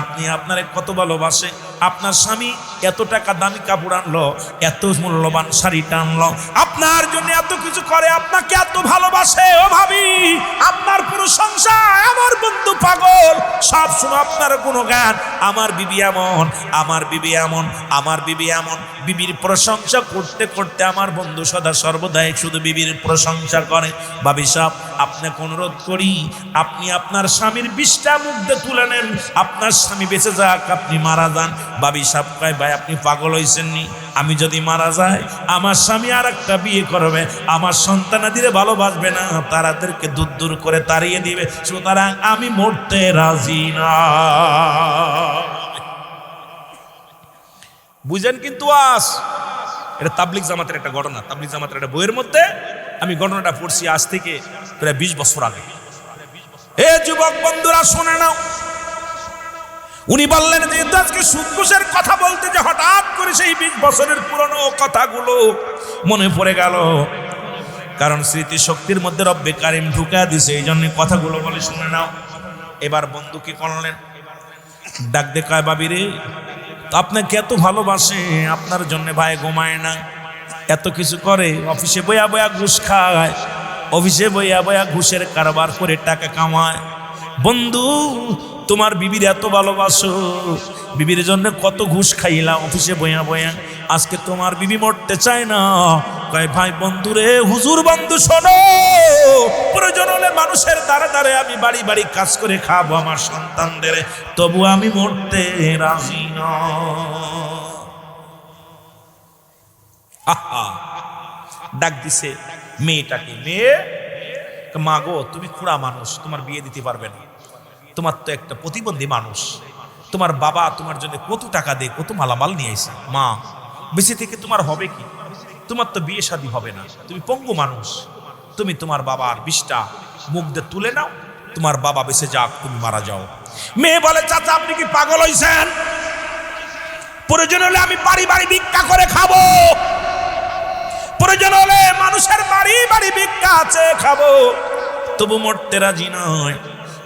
আপনি আপনারে কত ভালোবাসে, আপনার স্বামী এত টাকা দামি কাপড় আনলো, এত মূল্যবান শাড়িটা আনলো, আপনার জন্য এত কিছু করে, আপনাকে এত ভালোবাসে। ও ভাবি, আপনার প্রশংসা, আমার বন্ধু পাগল, সব সময় আপনার গুণগান। আমার বিবি এমন, আমার বিবি এমন, আমার বিবি এমন। বিবির প্রশংসা করতে করতে আমার বন্ধু সদা সর্বদাই শুধু বিবির প্রশংসা করে। ভাবি সাহেব আপনাকে অনুরোধ করি, আপনি আপনার স্বামীর বিষটা মুগ্ধে তুলে নেন, আপনার স্বামী বেঁচে যাক, আপনি মারা যান। ভাবি সাহেব কয় ভাই আপনি পাগল হয়েছেন নি? আমি যদি মারা যাই আমার স্বামী আর একটা বিয়ে করবে, আমার সন্তানাদিরে ভালোবাসবে না, তারাদেরকে দূর দূর করে তাড়িয়ে দিবে, সুতরাং আমি মরতে রাজি না। বুঝেন? কিন্তু এটা তাবলিগ জামাতের একটা ঘটনা, তাবলিগ জামাতের একটা বইয়ের মধ্যে আমি ঘটনাটা পড়ছি আজ থেকে প্রায় 20 বছর আগে। এ যুবক বন্ধুরা শুনে নাও, উনি বললেন যে আজকে সুদঘুষের কথা বলতে যে হঠাৎ করে সেই 20 বছরের পুরনো কথাগুলো মনে পড়ে গেল, কারণ স্মৃতি শক্তির মধ্যে রব্বে কারিম ঢুকা দিছে, এই জন্য কথাগুলো বলে শুনে নাও। এবার বন্ধু কি করলেন? ডাক দে, কয় বাবি রে, আপনাকে এত ভালোবাসে, আপনার জন্য ভাই ঘুমায় না, এত কিছু করে, অফিসে বয়া বয়া ঘুষ খায়, অফিসে বইয়া বইয়া ঘুষের কারবার করে টাকা কামায়। বন্ধু তোমার বিবির এত ভালোবাসো, বিবির জন্য কত ঘুষ খাইলা অফিসে বইয়া বইয়া, আজকে তোমার বিবি মরতে চায় না। কয় ভাই বন্ধু রে, হুজুর বন্ধু শোনো, প্রয়োজন হলে মানুষের দ্বারে দ্বারে আমি বাড়ি বাড়ি কাজ করে খাবো আমার সন্তানদের, তবু আমি মরতে রাজি না। আহা, ডাক দিছে মেয়েটাকে, মেয়ে মা গো তুমি খুড়া মানুষ, তোমার বিয়ে দিতে পারবে না, তোমার তো একটা প্রতিবন্ধী মানুষ, তোমার বাবা তোমার জন্য কত টাকা দেয়, কত মালামাল নিয়ে আসে, মা বেঁচে থেকে তোমার হবে কি, তোমার তো বিয়ে শাদী হবে না, তুমি পঙ্গু মানুষ, তুমি তোমার বাবার বিষটা মুখ দিয়ে তুলে নাও, তোমার বাবা বেঁচে যাক, তুমি মারা যাও। মেয়ে বলে চাচা আপনি কি পাগল হইছেন, প্রয়োজন হলে আমি বাড়ি বাড়ি ভিক্ষা করে খাবো, প্রয়োজন হলে মানুষের বাড়ি বাড়ি ভিক্ষা আছে খাবো, তবু মরতে রাজি নয়,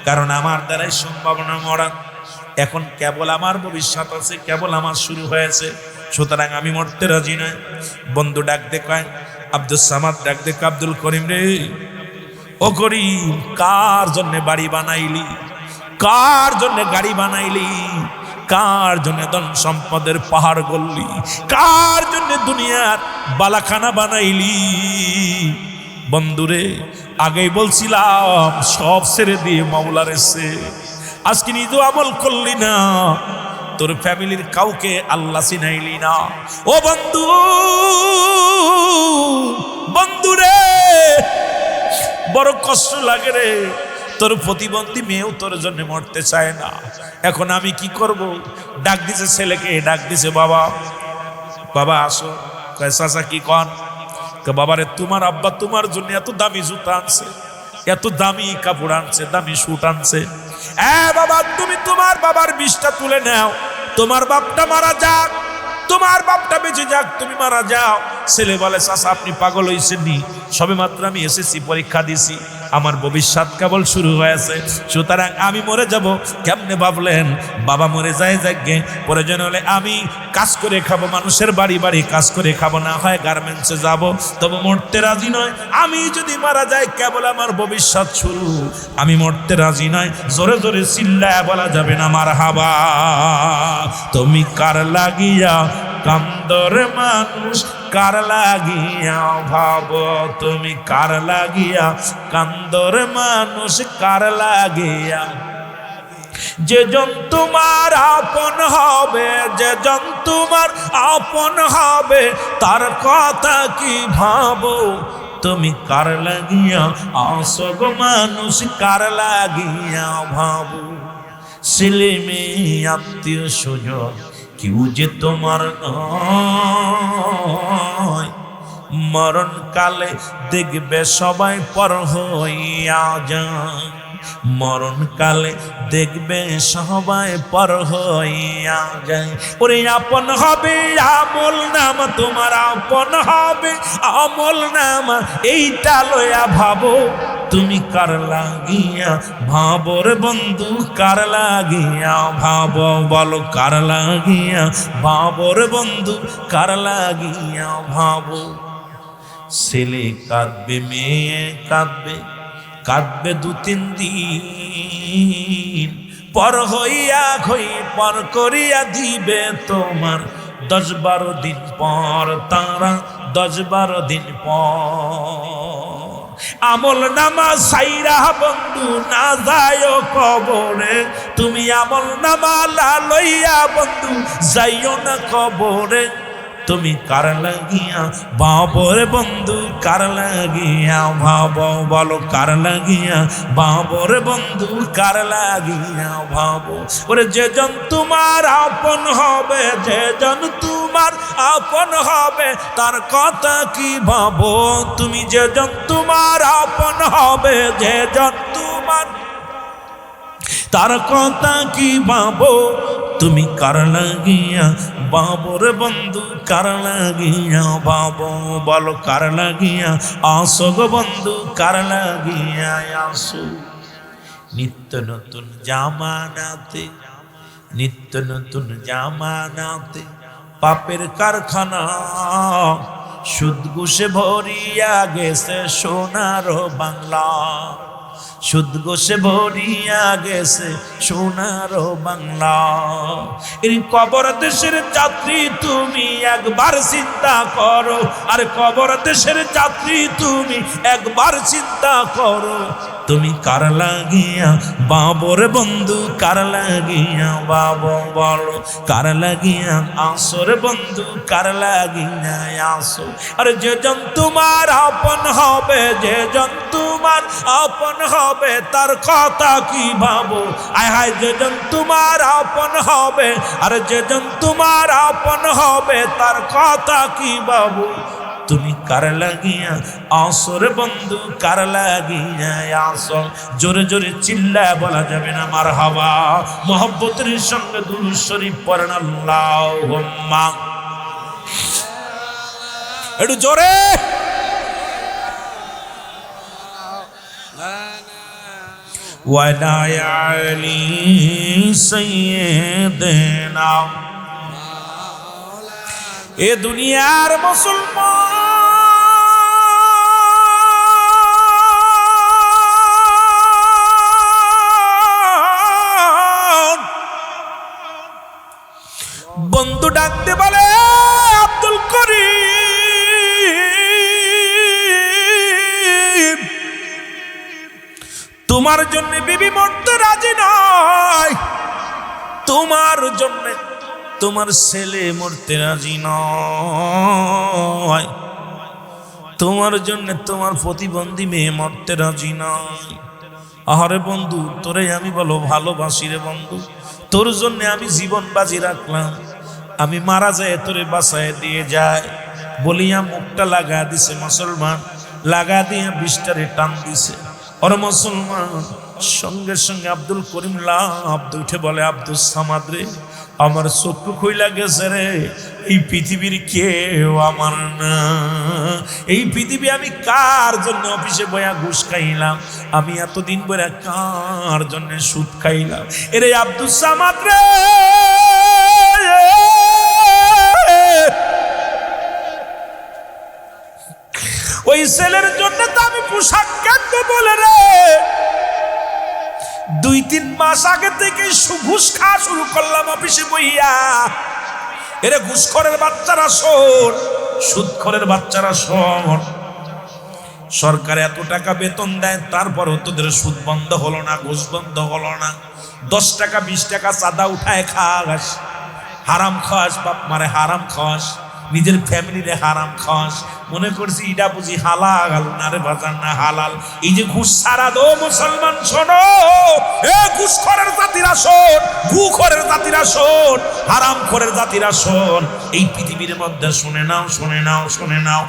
কারণ আমার দ্বারাই সম্ভব না মরা, এখন কেবল আমার ভবিষ্যৎ আছে, কেবল আমার শুরু হয়েছে, সুতরাং আমি মরতে রাজি নয়। বন্ধু ডাক দে কয়, আব্দুল সামাদ ডাক দে, আব্দুল করিম রে, ও করিম কার জন্য বাড়ি বানাইলি, কার জন্য গাড়ি বানাইলি, কার জন্য ধন সম্পদের পাহাড় গড়লি, কার জন্য দুনিয়ার বালাখানা বানাইলি। বন্ধুরে আগেই বলছিলাম সব ছেড়ে দিয়ে মাওলার এসে, আজকে নিজেও আমল করলি না, তোর ফ্যামিলির কাউকে আল্লাহ চিনাইলি না। ও বন্ধু, বন্ধুরে বড় কষ্ট লাগে রে, তোর প্রতিবন্ধী মেয়েও তোর জন্য মরতে চায় না, এখন আমি কি করব? ডাক দিছে ছেলেকে, ডাক দিছে বাবা, বাবা আসো। চাচা কি কন? বাবারে তোমার আব্বা তোমার জন্য এত দামি জুতা আনছে, এত দামি কাপড় আনছে, দামি স্যুট আনছে, বাবা তুমি তোমার বাবার বিষটা তুলে নাও, তোমার বাপটা মারা যাক, তোমার বাপটা বেঁচে যাক, তুমি মারা যাও। ছেলে বলে চাচা আপনি পাগল হয়েছেন নি, সবে মাত্র আমি এসএসসি পরীক্ষা দিছি, আমার ভবিষ্যৎ কেবল শুরু হয়েছে, সুতরাং আমি মরে যাব। কেমনে ভাবলেন? বাবা মরে যায় যাকে, প্রয়োজন হলে আমি কাজ করে খাবো, মানুষের বাড়ি বাড়ি কাজ করে খাবো, না হয় গার্মেন্টসে যাব, তবে মরতে রাজি নয়। আমি যদি মারা যাই কেবল আমার ভবিষ্যৎ শুরু, আমি মরতে রাজি নয়। জোরে জোরে চিল্লায় বলা যাবে না মারহাবা। তুমি কার লাগিয়া কান্দর মানুষ, কার লাগিয়া ভাব, তুমি কার লাগিয়া কান্দর মানুষ, কার লাগিয়া। যে জন তোমার আপন হবে, যে জন তোমার আপন হবে, তার কথা কি ভাবো, তুমি কার লাগিয়া আসো গো মানুষ, কার লাগিয়া ভাবো। ছেলে মেয়ে আত্মীয় স্বজন কেউ যে তোমার নয়, মরণ কালে দেখবে সবাই পর হইয়া যায়, মরণ কালে দেখবে সবাই পর হইয়া যায়। ওরে আপন হবে আমল নাম, তোমার আপন হবে আমল নাম, এইটা লয়া ভাবো, তুমি কার লাগিয়া ভাবর বন্ধু, কার লাগিয়া ভাবো, বলো কার লাগিয়া ভাবর বন্ধু, কার লাগিয়া ভাবো। ছেলে কাঁদবে, মেয়ে কাঁদবে, কাঁদবে 2-3 দিন, পর হইয়া হই পর করিয়া দিবে তোমার 10-12 দিন পর, তারা 10-12 দিন পর। আমল নামা সাইরা বন্ধু না যায় কবরে, তুমি আমল নামা লইয়া বন্ধু যাইও না কবরে। তুমি কার লাগিয়া বাবর বন্ধু, কার লাগিয়া ভাব, বলো কার লাগিয়া বাবর বন্ধু, কার লাগিয়া ভাব। ওরে যে জন তোমার আপন হবে, যে জন তোমার আপন হবে, তার কথা কি ভাবো, তুমি যে জন তোমার আপন হবে, যে জন তোমার, তার কথা কি ভাবো, তুমি কার লাগিয়া বাবর বন্ধু, কার লাগিয়া বাবো, বলো কার লাগিয়া আসো গো বন্ধু, কার লাগিয়া আসো। নিত্য নতুন জামানাতে, নিত্য নতুন জামানাতে পাপের কারখানা, সুদ ঘুষে ভরিয়া গেছে সোনার বাংলা, সুদ ঘুষে ভরিয়া গেছে সোনার বাংলা। এই কবর দেশের যাত্রী তুমি একবার চিন্তা করো, আর কবর দেশের যাত্রী তুমি একবার চিন্তা করো, তুমি কার লাগিয়া বাবর বন্ধু, কার লাগিয়া বাবা বলো, কার লাগিয়া আসর বন্ধু, কার লাগিয়া আসো। আর যেজন তোমার আপন হবে, যেজন তোমার আপন হবে, তার কথা কি ভাবো, আয় হায় যেজন তোমার আপন হবে, আর যেজন তোমার আপন হবে, তার কথা কি ভাবো, তুমি কার লাগিয়া আসর বন্ধু, কার লাগিয়া আসো। জোরে জোরে চিল্লায় বলা যাবে না মারহাবা, মুহাব্বতের সঙ্গে দুরূদ শরীফ পড়েন আল্লাহুম্মা, একটু জোরে। ওয়ালা আলি সাইয়্যিদিনা, এ দুনিয়ার মুসলমান বন্ধু ডাকতে বলে আব্দুল করিম, তোমার জন্য বিবি মরতে রাজি নয়, তোমার জন্য তোমার ছেলে মরতে রাজি নয়, তোমার জন্য তোমার প্রতিবন্ধী মেয়ে মরতে রাজি নয়। আহারে বন্ধু, তোরে আমি বলো ভালোবাসি রে বন্ধু, তোর জন্য আমি জীবন বাজি রাখলাম, আমি মারা যায় তোরে বাঁচায় দিয়ে যায় বলিয়া মুখটা লাগা দিছে মুসলমান, লাগা দিয়ে বিষ্টারে টান দিছে। আর মুসলমান সঙ্গে সঙ্গে আব্দুল করিম লাভ উঠে বলে, আব্দুল সামাদ রে, আমার চক্ষু খুইলা গেছে রে, এই পৃথিবীর কেউ আমার না, এই পৃথিবী আমি কার জন্য অফিসে বয়া ঘুষ খাইলাম, আমি এতদিন বয়া কার জন্য সুদ খাইলাম, এরে আব্দুল সামাদ রে, ওই ছেলের জন্য তো আমি পোশাক কিনবো বলে রে 2-3 মাস আগে থেকে ঘুষ খাওয়া শুরু করলাম অফিসে বইয়া। এরে ঘুষখোরের বাচ্চারা শোন, সুদখোরের বাচ্চারা শোন, সরকার এত টাকা বেতন দেয়, তারপরও তোদের সুদ বন্ধ হলো না, ঘুষ বন্ধ হলো না। 10 টাকা 20 টাকা চাঁদা উঠায় খাস, হারাম খাস, বাপ মারে হারাম খাস, নিজের ফ্যামিলিরে হারাম খাস, মনে করছি এটা বুঝি হালাল না রে বাজার, না হালাল। এই যে ঘুষ ছাড়া দো মুসলমান শোনো, এ ঘুষখোরের জাতিরা শোন, ঘুষখোরের জাতিরা শোন, হারামখোরের জাতিরা শোন, এই পৃথিবীর মধ্যে শুনে নাও, শুনে নাও, শুনে নাও।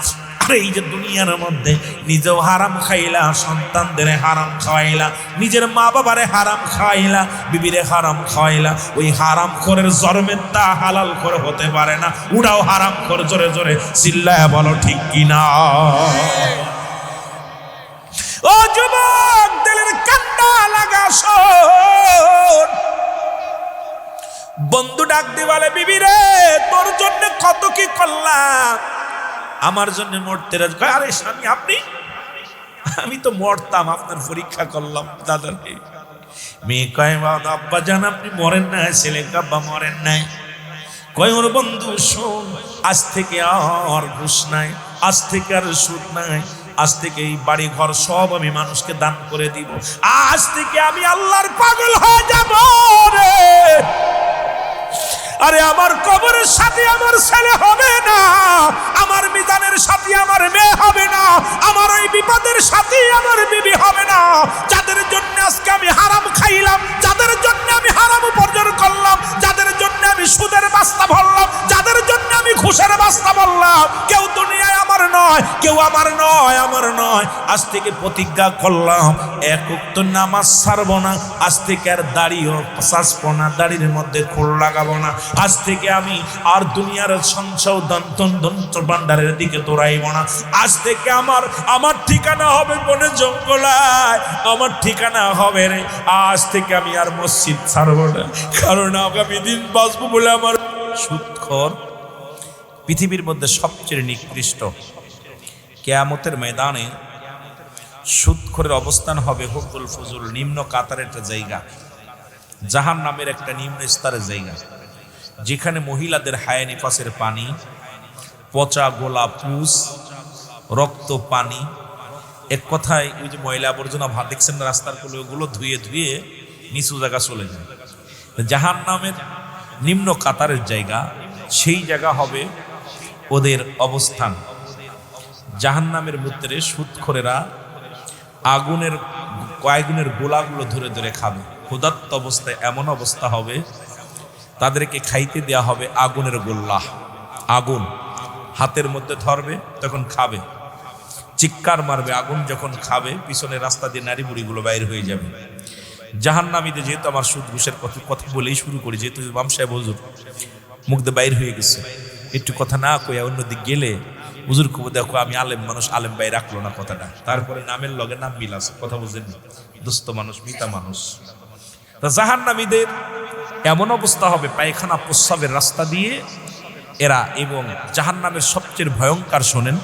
আরে এই যে দুনিয়ার মধ্যে নিজেও হারাম খাইলা, সন্তানদের হারাম খাওয়াইলা, নিজের মা বাবারে হারাম খাওয়াইলা, বিবিরে হারাম খাওয়াইলা, ওই হারাম খোরের জন্মের তা হালাল করে হতে পারে না। উড়াও হারাম খোর, জোরে জোরে চিল্লায় বলো ঠিক কিনা। ও যুবক, দিলের কান্না লাগা শোন, বন্ধু ডাক দি বলে, বিবি রে, তোর জন্য কত কি করলাম, আমার জন্য মরতে রাজি। আরে স্বামী আপনি, আমি তো মরতাম, আপনার পরীক্ষা করলাম দাদা। মেয়ে কয়, আব্বা জান আপনি মরেন না, ছেলে আব্বা মরেন নাই। কয় ওর বন্ধু শোন, আজ থেকে আর ঘুষ নাই, আজ থেকে আর সুদ নাই, আজ থেকে এই বাড়ি ঘর সব আমি মানুষকে দান করে দিব, আজ থেকে আমি আল্লাহর পাগল হয়ে যাব রে। আরে আমার কবরের সাথে আমার ছেলে হবে না, আমার মিজানের সাথে আমার মেয়ে হবে না, আমার ওই বিপদের সাথে আমার বিবি হবে না, যাদের জন্য আজকে আমি হারাম খাইলাম, যাদের জন্য আমি হারাম উপার্জন করলাম, যাদের জন্য আমি সুদের বাস্তা ভরলাম, যাদের জন্য আমি ঘুষের বাস্তা বললাম, কেউ দুনিয়ায় আমার নয়, কেউ আমার নয়, আমার নয়। আজ থেকে প্রতিজ্ঞা করলাম, এক ওয়াক্ত নামাজ ছাড়বো না, আজ থেকে আর দাড়িও সাজবো না, দাড়ির মধ্যে খোল লাগাবো না, আজ থেকে আমি আর দুনিয়ার সঞ্চয় দন্ত ভান্ডারের দিকে দৌড়াইব না, আজ থেকে আমার ঠিকানা হবে বনে জঙ্গলায়, আমার ঠিকানা হবে রে, আজ থেকে আমি আর মসজিদ ছাড়বো না, কারণ আগামী দিন বাঁচবো বলে আমার সুদখোর পৃথিবীর মধ্যে সবচেয়ে নিকৃষ্ট। কিয়ামতের ময়দানে সুদখোরের অবস্থান হবে হুবুল ফুজুল, নিম্ন কাতারের একটা জায়গা, জাহান্নামের একটা নিম্ন স্তরের জায়গা, যেখানে মহিলাদের হায়া নিফাসের পানি, পচা গোলা পুষ, রক্ত পানি, এক কথায় ওই যে ময়লা আবর্জনা ভাত দেখছেন না রাস্তার কোলে, ওগুলো ধুয়ে ধুয়ে নিচু জায়গা চলে যায়। জাহান্নামের নিম্ন কাতারের জায়গা, সেই জায়গা হবে ওদের অবস্থান। জাহান্নামের মধ্যে সুদখোরেরা আগুনের কয়েকগুণের গোলাগুলো ধরে ধরে খাবে। ক্ষুধার্ত অবস্থায় এমন অবস্থা হবে তাদেরকে খাইতে দেয়া হবে আগুনের গোল্লা। আগুন হাতের মধ্যে ধরবে, তখন খাবে, চিৎকার মারবে। আগুন যখন খাবে, পিছনের রাস্তা দিয়ে নারী বুড়িগুলো বাইর হয়ে যাবে। জাহান্নামীদের, যেহেতু আমার সুদ ঘুষের কথা বলেই শুরু করি, যেহেতু ইমাম সাহেব হুজুর মুখ দিয়ে বাইর হয়ে গেছে, একটু কথা না কইয়া অন্যদিক গেলে হুজুর কব দেখো আমি আলেম মানুষ, আলেম ভাই রাখলো না কথাটা। তারপরে নামের লগে নাম মিল আছে, কথা বুঝেন, দুস্থ মানুষ, মিতা মানুষ। তা জাহান্নামীদের এমন অবস্থা হবে, পায়খানা প্রস্রাবের রাস্তা দিয়ে এরা, এবং জাহান্নামের সবচেয়ে ভয়ঙ্কর শোনেন,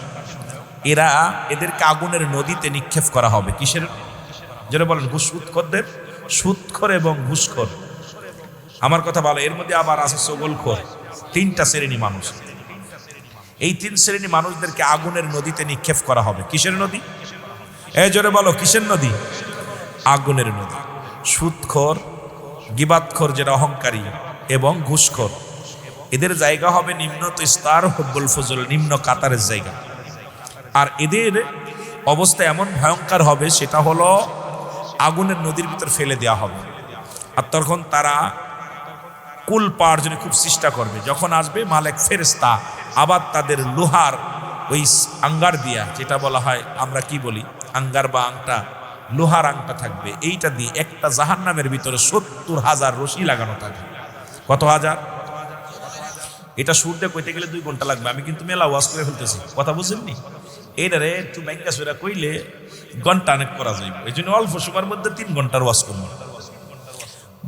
এদেরকে আগুনের নদীতে নিক্ষেপ করা হবে। কিসের? যেটা বলেন সুদখোরদের, সুদখোর এবং ঘুষখোর। আমার কথা ভালো, এর মধ্যে আবার আছে চগলখোর। তিনটা শ্রেণী মানুষ। এই তিন শ্রেণী মানুষদেরকে আগুনের নদীতে নিক্ষেপ করা হবে। কিসের নদী? জোরে বলো, কিসের নদী? আগুনের নদী। সুদখোর, গিবাতখোর যেটা অহংকারী, এবং ঘুষখোর, এদের জায়গা হবে নিম্নত স্তর হুবুল ফুজুল, নিম্ন কাতারের জায়গা। আর এদের অবস্থা এমন ভয়ঙ্কর হবে, সেটা হলো আগুনের নদীর ভিতর ফেলে দেওয়া হবে। আর তখন তারা কুল পাওয়ার জন্য খুব চেষ্টা করবে। যখন আসবে মালেক ফেরেশতা, আবার তাদের লোহার ওই আঙ্গার দিয়া, যেটা বলা হয়, আমরা কি বলি আঙ্গার বা আংটা, লোহার আংটা থাকবে, এইটা দিয়ে একটা জাহান্নামের ভিতরে 70,000 রশি লাগানো থাকবে। কত হাজার? এটা সুরতে কইতে গেলে 2 ঘন্টা লাগবে। আমি কিন্তু মেলা ওয়াজ করে ফেলতেছি, কথা বুঝেননি? এইটারে একটু ব্যাংকা সুরা কইলে ঘন্টা অনেক করা যাইব। এই জন্য অল্প সময়ের মধ্যে 3 ঘন্টার ওয়াজ করবো,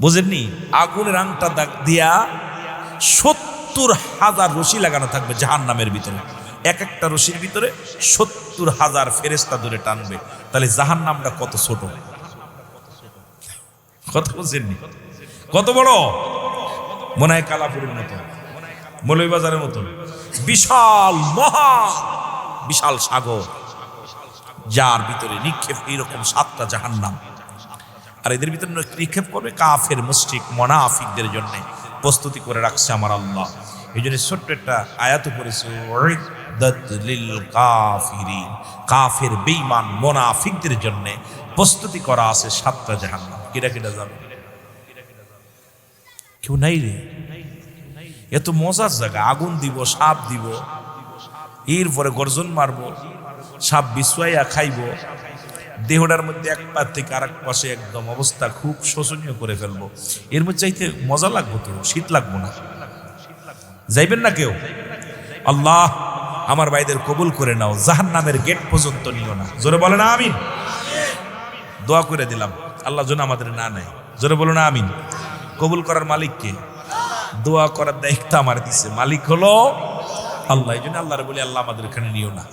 বুঝেননি? আগুনের আংটা দাগ দিয়া 70,000 রশি লাগানো থাকবে জাহান্নামের ভিতরে। এক একটা রশির ভিতরে 70,000 ফেরেশতা ধরে টানবে। তাহলে জাহান্নামটা কত ছোট, কথা বুঝেননি? কত বড়? মনে হয় কালাপুরের মতো, মৌলভীবাজারের মতো বিশাল, মহা বিশাল সাগর, যার ভিতরে নিক্ষেপ এইরকম 7টা জাহান্নাম। আর এদের ভিতরে নিক্ষেপ করবে কাফের, মুশরিক, মুনাফিকদের জন্য প্রস্তুতি করে রাখছে আমার আল্লাহ। এই জন্য ছোট্ট একটা আয়াত পড়েছে, কাফের, বেঈমান, মুনাফিকদের জন্য প্রস্তুতি করা আছে 7টা জাহান্নাম। কিরা কিরা যাবে? কেউ নাই রে। এত মজার জায়গা, আগুন দিব, সাপ দিব, এরপরে গর্জন মারবো, সাপ বিছুয়াইয়া খাইব, দেহটার মধ্যে এক পা থেকে আর এক পাশে একদম অবস্থা খুব শোচনীয় করে ফেলবো। এর মধ্যে চাইতে মজা লাগবো তো, শীত লাগবো না। যাইবেন না কেউ? আল্লাহ আমার ভাইদের কবুল করে নাও, জাহান্নামের গেট পর্যন্ত নিও না। জোরে বলে না আমিন। দোয়া করে দিলাম, আল্লাহ যেন আমাদের না নেয়। জোরে বলো না আমিন। কবুল করার মালিক কে? দোয়া করার দায়িত্ব আমার দিছে, মালিক হলো আল্লাহ। এই জন্য আল্লাহরে বলি, আল্লাহ আমাদের এখানে নিও না।